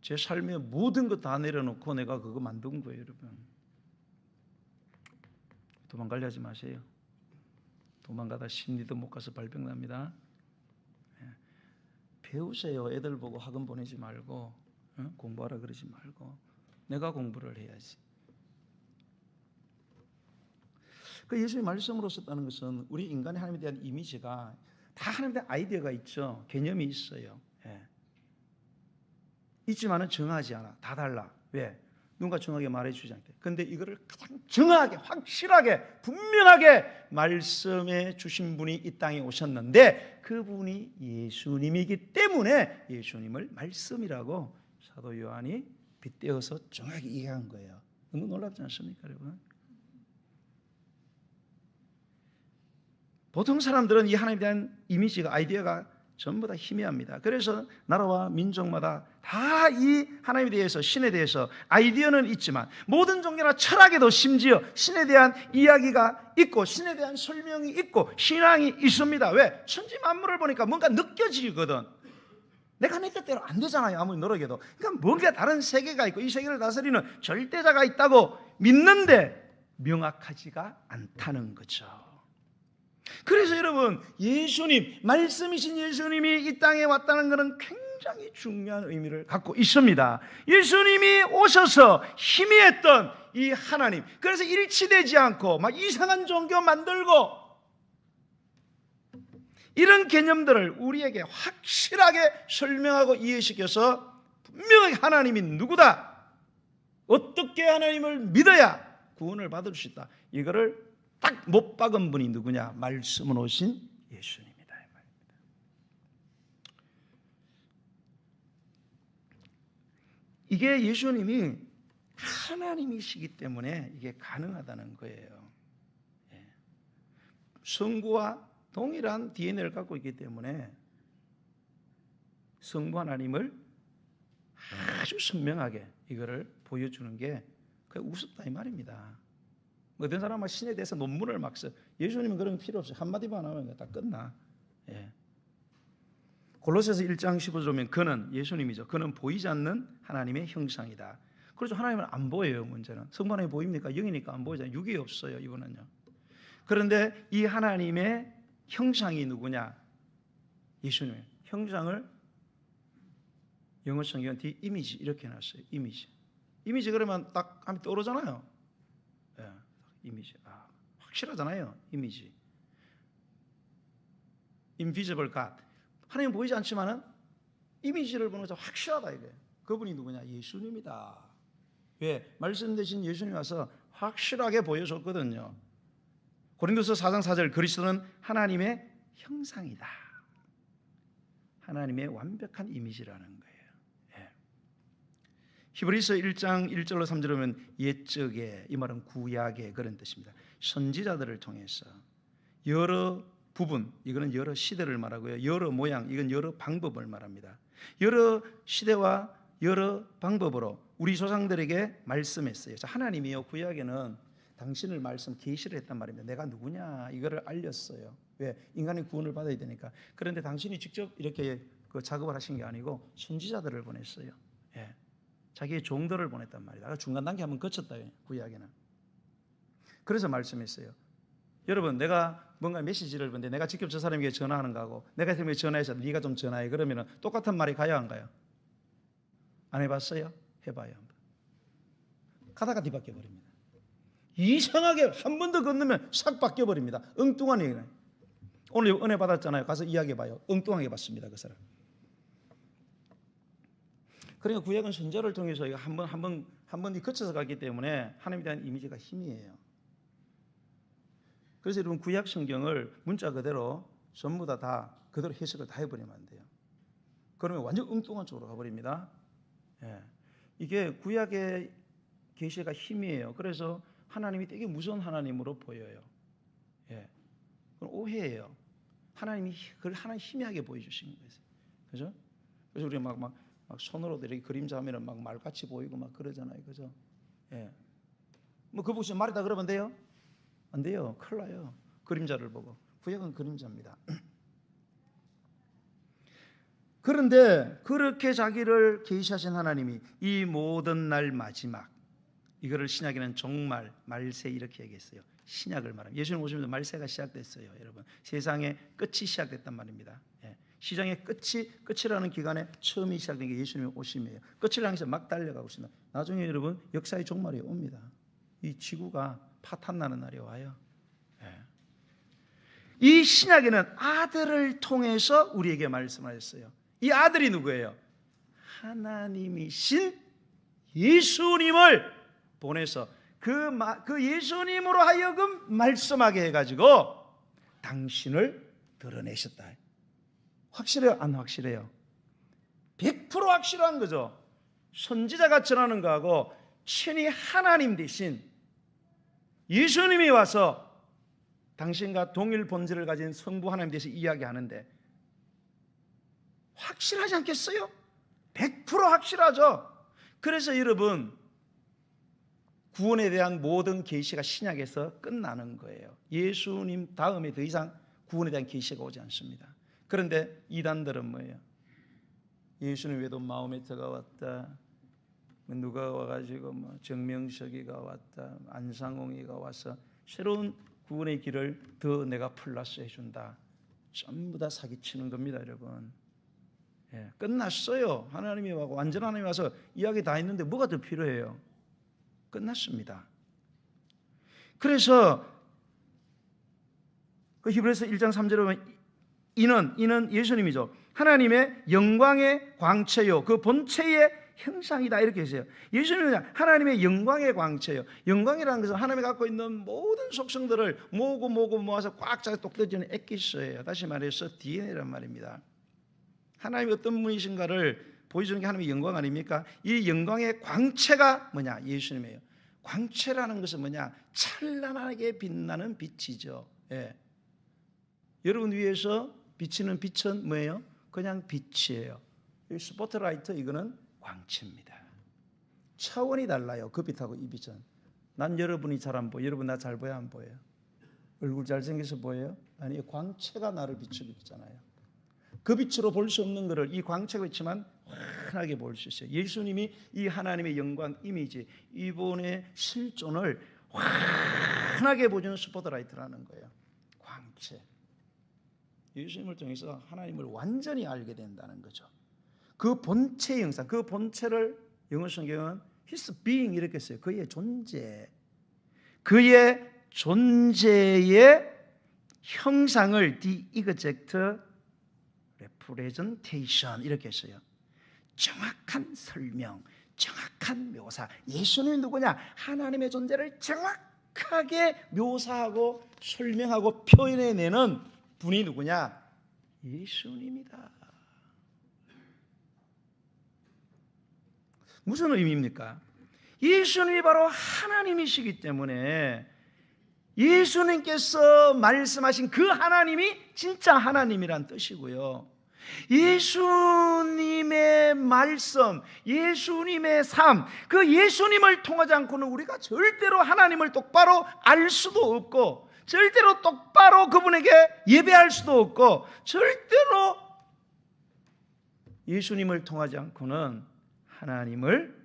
제 삶의 모든 것 다 내려놓고 내가 그거 만든 거예요, 여러분. 도망가려 하지 마세요. 도망가다 심리도 못 가서 발병 납니다. 배우세요. 애들 보고 학원 보내지 말고 공부하라 그러지 말고 내가 공부를 해야지. 그 예수의 말씀으로 썼다는 것은 우리 인간의 하나님에 대한 이미지가 다 하나님에 대한 아이디어가 있죠. 개념이 있어요. 있지만은 정하지 않아. 다 달라. 왜? 누군가 정확하게 말해주지 않게. 그런데 이거를 가장 정확하게 확실하게 분명하게 말씀해 주신 분이 이 땅에 오셨는데 그분이 예수님이기 때문에 예수님을 말씀이라고 사도 요한이 빗대어서 정확히 이해한 거예요. 너무 놀랍지 않습니까, 여러분? 보통 사람들은 이 하나님에 대한 이미지가 아이디어가 전부 다 희미합니다. 그래서 나라와 민족마다 다 이 하나님에 대해서 신에 대해서 아이디어는 있지만 모든 종교나 철학에도 심지어 신에 대한 이야기가 있고 신에 대한 설명이 있고 신앙이 있습니다. 왜? 천지 만물을 보니까 뭔가 느껴지거든. 내가 내 뜻대로 안 되잖아요. 아무리 노력해도. 그러니까 뭔가 다른 세계가 있고 이 세계를 다스리는 절대자가 있다고 믿는데 명확하지가 않다는 거죠. 그래서 여러분 예수님, 말씀이신 예수님이 이 땅에 왔다는 것은 굉장히 중요한 의미를 갖고 있습니다. 예수님이 오셔서 희미했던 이 하나님, 그래서 일치되지 않고 막 이상한 종교 만들고 이런 개념들을 우리에게 확실하게 설명하고 이해시켜서 분명히 하나님이 누구다, 어떻게 하나님을 믿어야 구원을 받을 수 있다, 이거를 딱 못 박은 분이 누구냐? 말씀으로 오신 예수님이다 이 말입니다. 이게 예수님이 하나님이시기 때문에 이게 가능하다는 거예요. 성부와 동일한 DNA를 갖고 있기 때문에 성부 하나님을 아주 선명하게 이거를 보여주는 게 그게 우습다 이 말입니다. 어떤 사람은 신에 대해서 논문을 막 써. 예수님은 그런 거 필요 없어요. 한마디만 하면 다 끝나. 골로새서 1장 15절 보면 그는 예수님이죠. 그는 보이지 않는 하나님의 형상이다. 그렇죠. 하나님은 안 보여요. 문제는 성부 하나님 보입니까? 영이니까 안 보이잖아요. 육이 없어요. 이분은요. 그런데 이 하나님의 형상이 누구냐? 예수님의 형상을 영어 성경 뒤 이미지 이렇게 놨어요. 이미지 그러면 딱 하면 떠오르잖아요. 예, 이미지. 확실하잖아요. 이미지. Invisible God. 하나님 보이지 않지만은 이미지를 보는 것은 확실하다 이게. 그분이 누구냐? 예수님이다. 왜? 말씀 대신 예수님이 와서 확실하게 보여줬거든요. 고린도서 4장 4절 그리스도는 하나님의 형상이다. 하나님의 완벽한 이미지라는 거예요. 예. 히브리서 1장 1절로 3절에 보면 옛적에, 이 말은 구약의 그런 뜻입니다. 선지자들을 통해서 여러 부분, 이거는 여러 시대를 말하고요. 여러 모양, 이건 여러 방법을 말합니다. 여러 시대와 여러 방법으로 우리 조상들에게 말씀했어요. 하나님이요 구약에는 당신을 말씀 계시를 했단 말입니다. 내가 누구냐 이거를 알렸어요. 왜? 인간의 구원을 받아야 되니까. 그런데 당신이 직접 이렇게 그 작업을 하신 게 아니고 선지자들을 보냈어요. 예. 자기의 종들을 보냈단 말이다. 중간 단계 한번 거쳤다 구약에는. 그래서 말씀했어요. 여러분, 내가 뭔가 메시지를 보는데 내가 직접 저 사람에게 전화하는 거하고 내가 사람에게 전화해서 네가 좀 전화해 그러면 똑같은 말이 가요 안 가요? 안 해봤어요? 해봐요. 가다가 뒤바뀌어 버립니다. 이상하게 한 번 더 건너면 싹 바뀌어 버립니다. 엉뚱한 얘기네. 오늘 은혜 받았잖아요. 가서 이야기해봐요. 엉뚱하게 받습니다. 그 사람. 그러니까 구약은 선지자를 통해서 한 번이 거쳐서 가기 때문에 하나님에 대한 이미지가 힘이에요. 그래서 여러분 구약 성경을 문자 그대로 전부 다 그대로 해석을 다 해버리면 안 돼요. 그러면 완전 엉뚱한 쪽으로 가버립니다. 예. 이게 구약의 계시가 힘이에요. 그래서 하나님이 되게 무서운 하나님으로 보여요. 예. 그건 오해예요. 하나님이 그걸 하나님 희미하게 보여주신 거예요. 그죠? 그래서 우리 막 손으로도 이렇게 그림자 하면은 막 말같이 보이고 막 그러잖아요. 그죠? 예. 뭐 그 보시면 말이다 그러면 돼요? 안 돼요. 큰일 나요. 그림자를 보고. 구약은 그림자입니다. 그런데 그렇게 자기를 계시하신 하나님이 이 모든 날 마지막, 이거를 신약에는 종말, 말세 이렇게 얘기했어요. 신약을 말합니다. 예수님 오시면서 말세가 시작됐어요. 여러분, 세상의 끝이 시작됐단 말입니다. 예. 시장의 끝이라는 기간에 처음이 시작된 게 예수님의 오심이에요. 끝을 향해서 막 달려가고 있습니다. 나중에 여러분 역사의 종말이 옵니다. 이 지구가 파탄나는 날이 와요. 예. 이 신약에는 아들을 통해서 우리에게 말씀하셨어요. 이 아들이 누구예요? 하나님이신 예수님을 보내서 그 예수님으로 하여금 말씀하게 해가지고 당신을 드러내셨다. 확실해요? 안 확실해요? 100% 확실한 거죠. 선지자가 전하는 거하고 친히 하나님 대신 예수님이 와서 당신과 동일 본질을 가진 성부 하나님 대해서 이야기하는데 확실하지 않겠어요? 100% 확실하죠. 그래서 여러분 구원에 대한 모든 계시가 신약에서 끝나는 거예요. 예수님 다음에 더 이상 구원에 대한 계시가 오지 않습니다. 그런데 이단들은 뭐예요? 예수님 외도 마음에 들어왔다. 누가 와가지고 뭐 정명석이가 왔다. 안상홍이가 와서 새로운 구원의 길을 더 내가 플러스 해준다. 전부 다 사기치는 겁니다, 여러분. 예, 끝났어요. 하나님이 와서 완전 하나님이 와서 이야기 다 했는데 뭐가 더 필요해요? 끝났습니다. 그래서 그 히브리서 1장 3절에 보면 이는 예수님이죠. 하나님의 영광의 광채요. 그 본체의 형상이다 이렇게 했어요. 예수님은 하나님의 영광의 광채요. 영광이라는 것은 하나님이 갖고 있는 모든 속성들을 모아서 꽉 짜서 똑똑해지는 엑기스예요. 다시 말해서 DNA란 말입니다. 하나님이 어떤 분이신가를 보여주는 게 하나님의 영광 아닙니까? 이 영광의 광채가 뭐냐? 예수님이에요. 광채라는 것은 뭐냐? 찬란하게 빛나는 빛이죠. 예. 여러분 위에서 비치는 빛은 뭐예요? 그냥 빛이에요. 이 스포트라이트 이거는 광채입니다. 차원이 달라요. 그 빛하고 이 빛은. 난 여러분이 잘 안 보여. 여러분 나 잘 보여 안 보여요? 얼굴 잘생겨서 보여요? 아니 광채가 나를 비추고 있잖아요. 그 빛으로 볼 수 없는 것을 이 광채가 있지만 환하게 볼 수 있어요. 예수님이 이 하나님의 영광 이미지, 이분의 실존을 환하게 보여주는 스포트라이트라는 거예요. 광채. 예수님을 통해서 하나님을 완전히 알게 된다는 거죠. 그 본체 영상, 그 본체를 영어 성경은 His being 이렇게 써요. 그의 존재, 그의 존재의 형상을 the exact representation 이렇게 써요. 정확한 설명, 정확한 묘사. 예수님이 누구냐? 하나님의 존재를 정확하게 묘사하고 설명하고 표현해내는 분이 누구냐? 예수님이다. 무슨 의미입니까? 예수님이 바로 하나님이시기 때문에 예수님께서 말씀하신 그 하나님이 진짜 하나님이란 뜻이고요. 예수님의 말씀, 예수님의 삶, 그 예수님을 통하지 않고는 우리가 절대로 하나님을 똑바로 알 수도 없고, 절대로 똑바로 그분에게 예배할 수도 없고, 절대로 예수님을 통하지 않고는 하나님을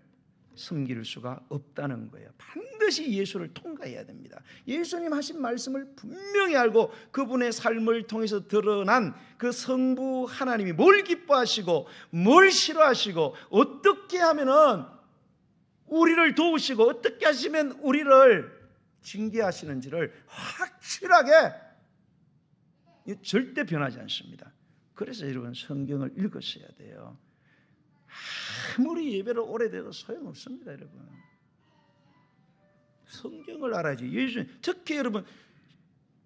섬길 수가 없다는 거예요. 반드시 예수를 통과해야 됩니다. 예수님 하신 말씀을 분명히 알고 그분의 삶을 통해서 드러난 그 성부 하나님이 뭘 기뻐하시고 뭘 싫어하시고 어떻게 하면은 우리를 도우시고 어떻게 하시면 우리를 징계하시는지를 확실하게 절대 변하지 않습니다. 그래서 여러분 성경을 읽으셔야 돼요. 아무리 예배를 오래돼도 소용없습니다. 여러분 성경을 알아야지. 예수, 특히 여러분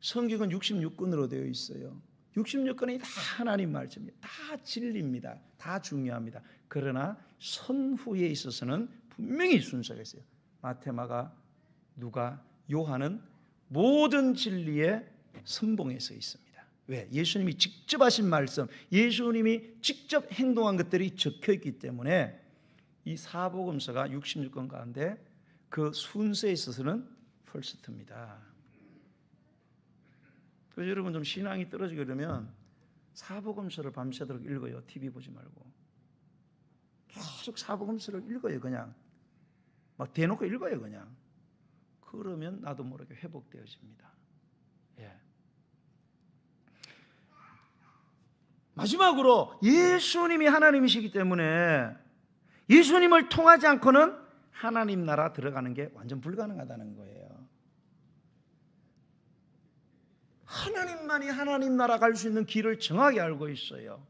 성경은 66권으로 되어 있어요. 66권이 다 하나님 말씀입니다. 다 진리입니다. 다 중요합니다. 그러나 선후에 있어서는 분명히 순서가 있어요. 마태, 마가, 누가, 요한은 모든 진리의 선봉에 서 있습니다. 왜? 예수님이 직접 하신 말씀, 예수님이 직접 행동한 것들이 적혀 있기 때문에 이 사복음서가 66권 가운데 그 순서에 있어서는 퍼스트입니다. 그래서 여러분 좀 신앙이 떨어지게 되면 사복음서를 밤새도록 읽어요. TV 보지 말고 계속 사복음서를 읽어요. 그냥 막 대놓고 읽어요. 그냥 그러면 나도 모르게 회복되어집니다. 예. 마지막으로 예수님이 하나님이시기 때문에 예수님을 통하지 않고는 하나님 나라 들어가는 게 완전 불가능하다는 거예요. 하나님만이 하나님 나라 갈 수 있는 길을 정확히 알고 있어요.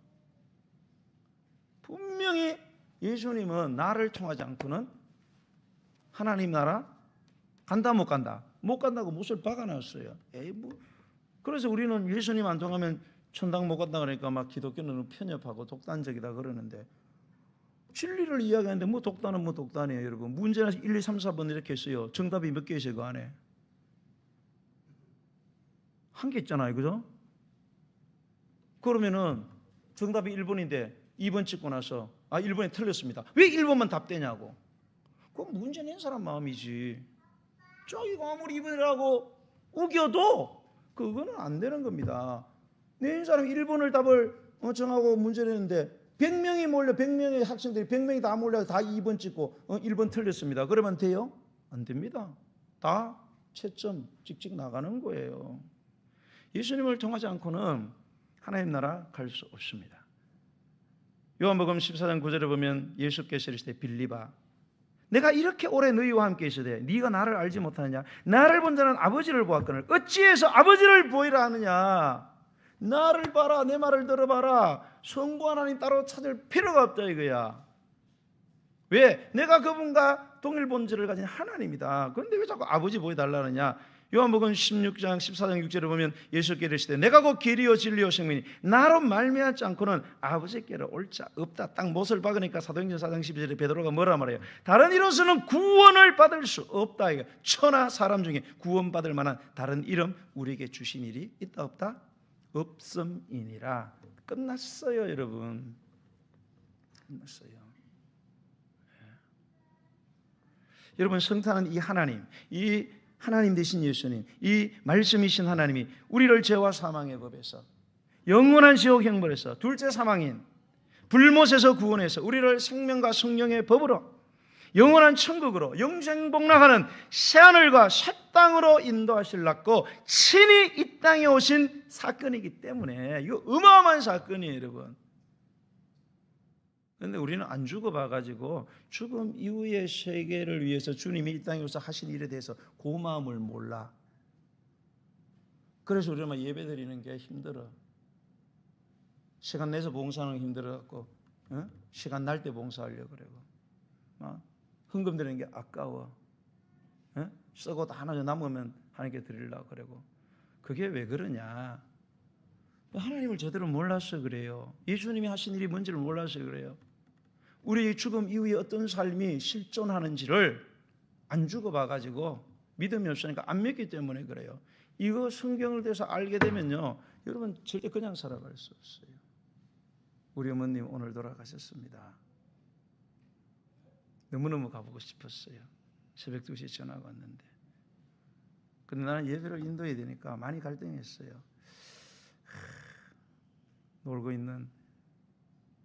분명히 예수님은 나를 통하지 않고는 하나님 나라 간다 못 간다? 못 간다고 못을 박아놨어요. 그래서 우리는 예수님 안 통하면 천당 못 간다 그러니까 막 기독교는 편협하고 독단적이다 그러는데 진리를 이야기하는데 뭐 독단은 뭐 독단이에요. 여러분 문제는 1, 2, 3, 4번 이렇게 했어요. 정답이 몇 개 있어요 그 안에? 한 개 있잖아요. 그죠? 그러면은 정답이 1번인데 2번 찍고 나서 1번이 틀렸습니다. 왜 1번만 답되냐고. 그건 문제 낸 사람 마음이지. 저기가 아무리 2번이라고 우겨도 그거는 안 되는 겁니다. 낸 사람 1번을 답을 정하고 문제 내는데 100명이 몰려 100명의 학생들이 100명이 다 몰려서 다 2번 찍고 1번 틀렸습니다. 그러면 돼요? 안 됩니다. 다 채점 찍찍 나가는 거예요. 예수님을 통하지 않고는 하나님 나라 갈 수 없습니다. 요한복음 14장 9절에 보면 예수께서 이르시되 빌립아 내가 이렇게 오래 너희와 함께 있으되 네가 나를 알지 못하느냐? 나를 본 자는 아버지를 보았거늘 어찌해서 아버지를 보이라 하느냐? 나를 봐라, 내 말을 들어봐라. 성부 하나님 따로 찾을 필요가 없다 이거야. 왜? 내가 그분과 동일 본질을 가진 하나님이다. 그런데 왜 자꾸 아버지 보여달라느냐? 요한복음 16장 14장 6절에 보면 예수께서 이르시되 내가 곧 길이요 진리요 생명이니 나로 말미암지 않고는 아버지께로 올 자 없다. 딱 못을 박으니까 사도행전 4장 12절에 베드로가 뭐라 말해요? 다른 이로서는 구원을 받을 수 없다. 이거 천하 사람 중에 구원받을 만한 다른 이름 우리에게 주신 일이 있다 없다? 없음이니라. 끝났어요 여러분. 끝났어요. 여러분 성탄은 이 하나님, 이 하나님 되신 예수님, 이 말씀이신 하나님이 우리를 죄와 사망의 법에서 영원한 지옥 형벌에서, 둘째 사망인 불못에서 구원해서 우리를 생명과 성령의 법으로 영원한 천국으로 영생복락하는 새하늘과 새 땅으로 인도하시려고 친히 이 땅에 오신 사건이기 때문에 이거 어마어마한 사건이에요, 여러분. 그런데 우리는 안 죽어봐가지고 죽음 이후의 세계를 위해서 주님이 이 땅에 오셔서 하신 일에 대해서 그 마음을 몰라. 그래서 우리는 막 예배 드리는 게 힘들어. 시간 내서 봉사하는 게 힘들어갖고 시간 날 때 봉사하려고 그러고 헌금 드리는 게 아까워. 쓰고 다 하나 남으면 하나님께 드리려고 그러고. 그게 왜 그러냐? 하나님을 제대로 몰라서 그래요. 예수님이 하신 일이 뭔지를 몰라서 그래요. 우리 죽음 이후에 어떤 삶이 실존하는지를 안 죽어봐가지고 믿음이 없으니까 안 믿기 때문에 그래요. 이거 성경을 대해서 알게 되면요, 여러분 절대 그냥 살아갈 수 없어요. 우리 어머님 오늘 돌아가셨습니다. 너무너무 가보고 싶었어요. 새벽 2시에 전화가 왔는데. 근데 나는 예배를 인도해야 되니까 많이 갈등했어요. 놀고 있는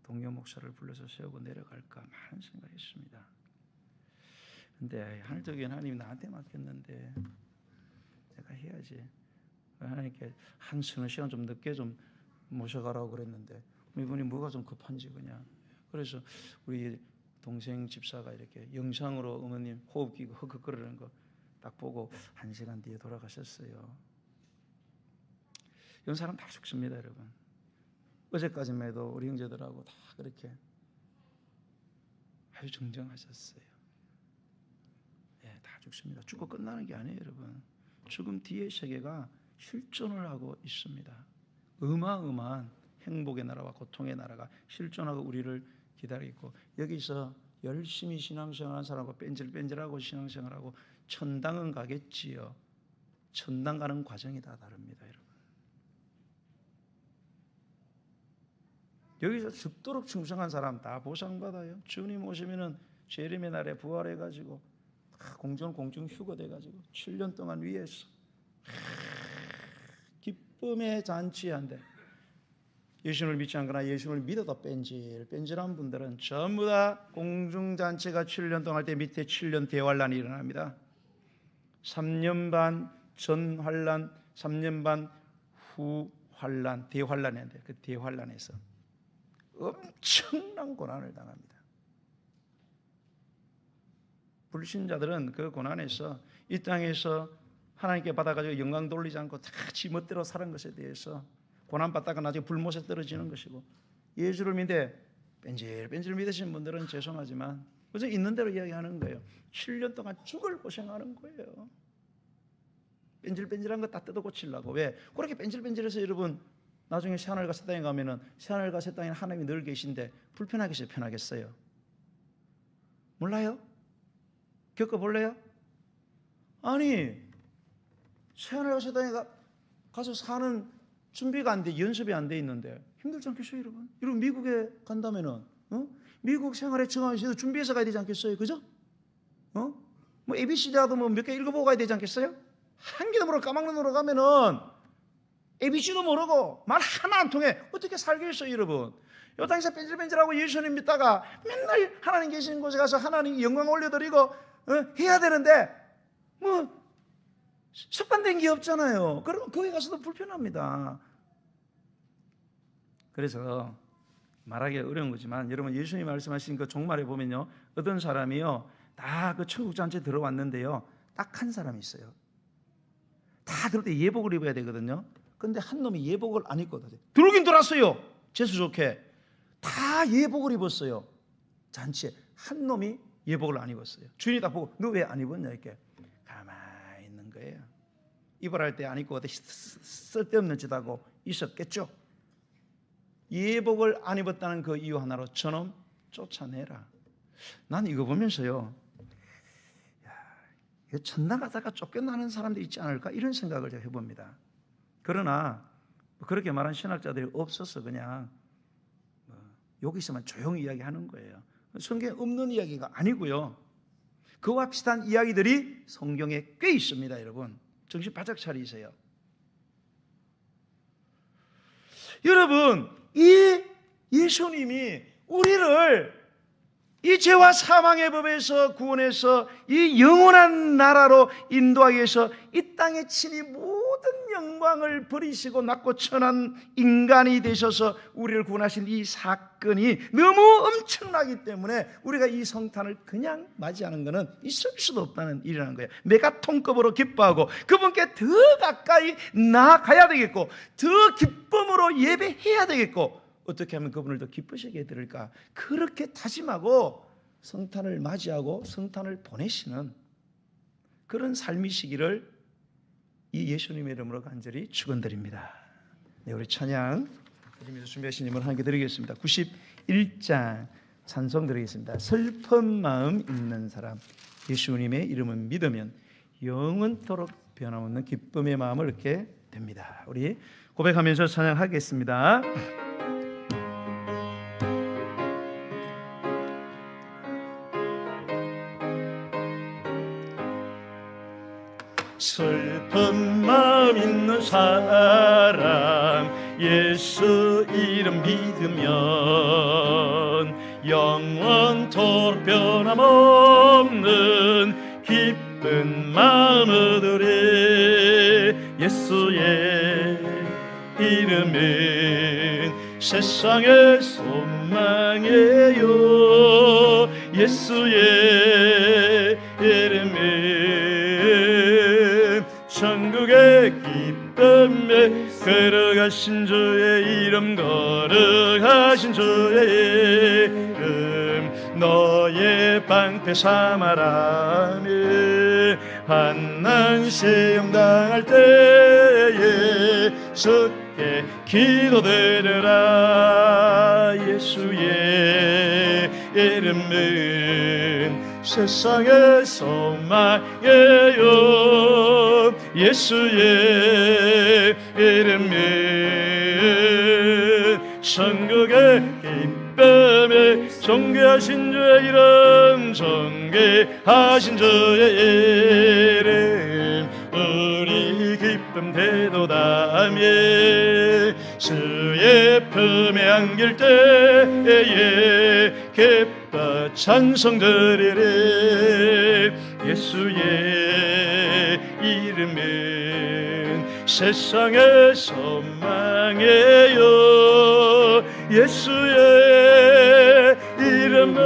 동료 목사를 불러서 세우고 내려갈까 많은 생각했습니다. 근데 하늘적인 하나님이 나한테 맡겼는데 내가 해야지. 하나님께 한 서너 시간 좀 늦게 좀 모셔가라고 그랬는데 이분이 뭐가 좀 급한지 그냥. 그래서 우리 동생 집사가 이렇게 영상으로 어머님 호흡기가 헉헉거리는 거 딱 보고 1시간 뒤에 돌아가셨어요. 이런 사람 다 죽습니다, 여러분. 어제까지만 해도 우리 형제들하고 다 그렇게 아주 정정하셨어요. 예, 다 죽습니다. 죽고 끝나는 게 아니에요, 여러분. 죽음 뒤의 세계가 실존을 하고 있습니다. 어마어마한 행복의 나라와 고통의 나라가 실존하고 우리를 기다리고, 여기서 열심히 신앙생활하는 사람하고 뺀질뺀질하고 신앙생활하고 천당은 가겠지요. 천당 가는 과정이 다 다릅니다, 여러분. 여기서 죽도록 충성한 사람 다 보상받아요. 주님 오시면은 재림의 날에 부활해가지고 공중 휴거 돼가지고 7년 동안 위에서 기쁨의 잔치한데, 예수님을 믿지 않거나 예수님을 믿어도 뺀질한 분들은 전부 다 공중잔치가 7년 동안 할 때 밑에 7년 대환란이 일어납니다. 3년 반 전 환란, 3년 반 후 환란, 대환란인데 그 대환란에서 엄청난 고난을 당합니다. 불신자들은 그 고난에서 이 땅에서 하나님께 받아가지고 영광 돌리지 않고 다 지 멋대로 사는 것에 대해서 고난받다가 나중에 불못에 떨어지는 것이고, 예수를 믿어 뺀질 믿으신 분들은 죄송하지만 그저 있는 대로 이야기하는 거예요. 7년 동안 죽을 고생하는 거예요. 뺀질뺀질한 거 다 뜯어 고치려고. 왜? 그렇게 뺀질뺀질해서 여러분 나중에 새하늘과 새 땅에 가면은 새하늘과 새 땅에 하나님이 늘 계신데 불편하겠어요, 편하겠어요? 몰라요? 겪어볼래요? 아니 새하늘과 새 땅에 가서 사는 준비가 안 돼, 연습이 안 돼 있는데 힘들지 않겠어요, 여러분? 여러분 미국에 간다면은 미국 생활에 적응하셔서 준비해서 가야 되지 않겠어요, 그죠? 뭐 ABC라도 뭐 몇 개 읽어보고 가야 되지 않겠어요? 한 개도 모르고 까막눈으로 가면은 ABC도 모르고 말 하나 안 통해 어떻게 살겠어요, 여러분? 이 땅에서 뺀질뺀질하고 예수님 믿다가 맨날 하나님 계신 곳에 가서 하나님 영광 올려드리고 해야 되는데 뭐 습관된 게 없잖아요. 그럼 거기 가서도 불편합니다. 그래서 말하기 어려운 거지만 여러분 예수님이 말씀하신 그 종말에 보면요, 어떤 사람이요 다 그 천국 잔치에 들어왔는데요, 딱 한 사람이 있어요. 다 들을 때 예복을 입어야 되거든요. 근데 한 놈이 예복을 안 입고 들어오긴 들어왔어요. 재수 좋게 다 예복을 입었어요. 잔치에 한 놈이 예복을 안 입었어요. 주인이 딱 보고 너 왜 안 입었냐 이렇게 가만히 있는 거예요. 입으라 할 때 안 입고 어디 쓸데없는 짓 하고 있었겠죠. 예복을 안 입었다는 그 이유 하나로 저놈 쫓아내라. 난 이거 보면서요, 천당 가다가 쫓겨나는 사람도 있지 않을까 이런 생각을 제가 해봅니다. 그러나 그렇게 말한 신학자들이 없어서 그냥 여기서만 조용히 이야기하는 거예요. 성경에 없는 이야기가 아니고요, 그와 비슷한 이야기들이 성경에 꽤 있습니다. 여러분 정신 바짝 차리세요. 여러분, 이 예수님이 우리를 이 죄와 사망의 법에서 구원해서 이 영원한 나라로 인도하기 위해서 이 땅에 친히 모든 영광을 버리시고 낮고 천한 인간이 되셔서 우리를 구원하신 이 사건이 너무 엄청나기 때문에 우리가 이 성탄을 그냥 맞이하는 것은 있을 수도 없다는 일이라는 거예요. 메가톤급으로 기뻐하고 그분께 더 가까이 나아가야 되겠고 더 기쁨으로 예배해야 되겠고 어떻게 하면 그분을 더 기쁘시게 해드릴까, 그렇게 다짐하고 성탄을 맞이하고 성탄을 보내시는 그런 삶이시기를 이 예수님의 이름으로 간절히 축원드립니다. 네, 우리 찬양 드리면서 준비하신 예물 함께 드리겠습니다. 91장 찬송 드리겠습니다. 슬픈 마음 있는 사람, 예수님의 이름은 믿으면 영원토록 변함없는 기쁨의 마음을 얻게 됩니다. 우리 고백하면서 찬양하겠습니다. 슬픈 마음 있는 사람, 예수 이름 믿으면 영원토록 변함없는 기쁜 마음 얻으리. 예수의 이름은 세상의 소망이에요. 예수의 이름은 천국의 기쁨에 걸어가신 주의 이름, 걸어가신 주의 이름, 너의 방패 삼아라며 환난 시험당할 때에 적게 기도드려라. 예수의 이름은 세상의 소망이에요. 예수의 이름은 천국의 기쁨에 존귀하신 주의 이름, 존귀하신 주의 이름, 우리 기쁨 대도다며 주의 품에 안길 때에 기뻐 찬송 드리리. 예수의 이름은 세상의 소망이에요. 예수의 이름은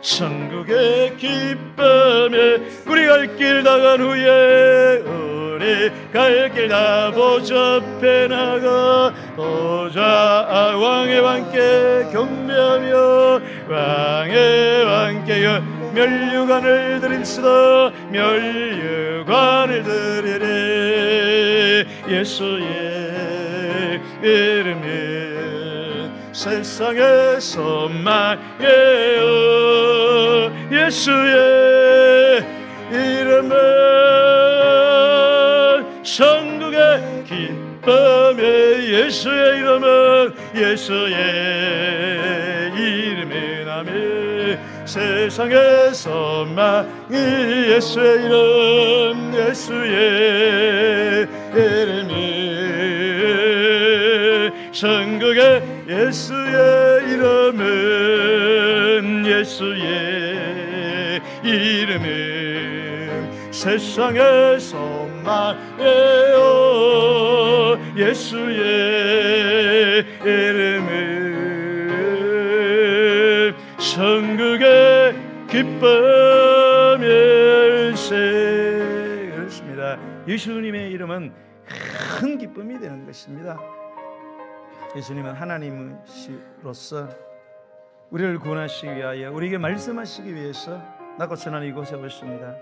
천국의 기쁨에 우리 갈 길 나간 후에 우리 갈 길 다 보좌앞에 나가 보좌 왕의 왕께 경배하며 왕의 왕께 면류관을 드립시다. 면류관을 드리리. 예수의 이름은 세상의 소망이에요. 예수의 이름은 천국의 기쁨에 예수의 이름은 예수의 이름은 아멘. 세상의 소망이 예수의 이름, 예수의 이름이 천국의 예수의 이름은 예수의 이름은 세상의 소망이에요. 예수의 이름은 천국의 기쁨일세. 그렇습니다. 예수님의 이름은 큰 기쁨이 되는 것입니다. 예수님은 하나님이시로서 우리를 구원하시기 위하여 우리에게 말씀하시기 위해서 낮고 천한 이곳에 오셨습니다.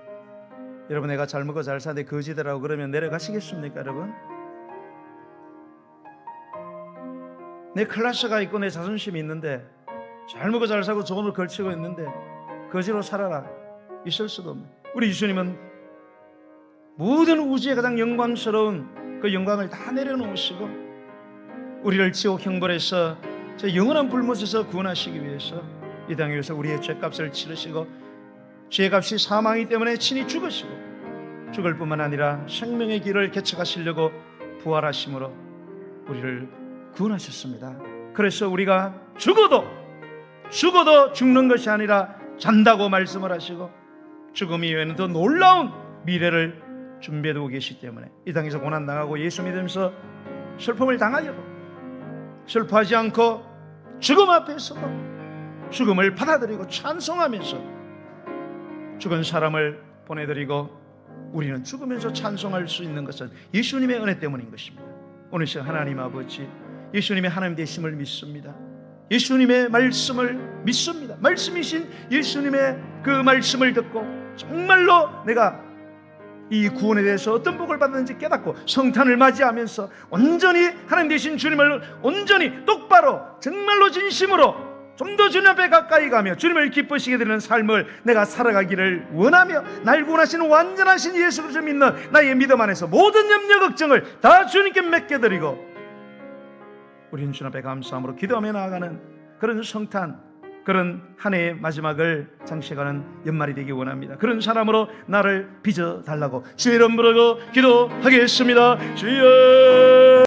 여러분, 내가 잘 먹고 잘 사는데 거지더라고 그러면 내려가시겠습니까? 여러분, 내 클래스가 있고 내 자존심이 있는데 잘 먹고 잘 사고 좋은 옷 걸치고 있는데 거지로 살아라, 있을 수도 없네. 우리 예수님은 모든 우주의 가장 영광스러운 그 영광을 다 내려놓으시고 우리를 지옥 형벌에서 저 영원한 불못에서 구원하시기 위해서 이 땅에 위해서 우리의 죄값을 치르시고 죄값이 사망이기 때문에 친히 죽으시고 죽을 뿐만 아니라 생명의 길을 개척하시려고 부활하심으로 우리를 구원하셨습니다. 그래서 우리가 죽어도 죽는 것이 아니라 잔다고 말씀을 하시고 죽음 이후에는 더 놀라운 미래를 준비해두고 계시기 때문에 이 땅에서 고난당하고 예수 믿으면서 슬픔을 당하여도 슬퍼하지 않고 죽음 앞에서도 죽음을 받아들이고 찬송하면서 죽은 사람을 보내드리고 우리는 죽으면서 찬송할 수 있는 것은 예수님의 은혜 때문인 것입니다. 오늘 시간 하나님 아버지, 예수님의 하나님 되심을 믿습니다. 예수님의 말씀을 믿습니다. 말씀이신 예수님의 그 말씀을 듣고 정말로 내가 이 구원에 대해서 어떤 복을 받았는지 깨닫고 성탄을 맞이하면서 온전히 하나님 되신 주님을 온전히 똑바로 정말로 진심으로 좀 더 주님 앞에 가까이 가며 주님을 기쁘시게 되는 삶을 내가 살아가기를 원하며 날 구원하시는 완전하신 예수 그리스도를 믿는 나의 믿음 안에서 모든 염려 걱정을 다 주님께 맡겨드리고 우리는 주님 앞에 감사함으로 기도하며 나아가는 그런 성탄, 그런 한 해의 마지막을 장식하는 연말이 되기 원합니다. 그런 사람으로 나를 빚어달라고 주의 이름 부르고 기도하겠습니다. 주여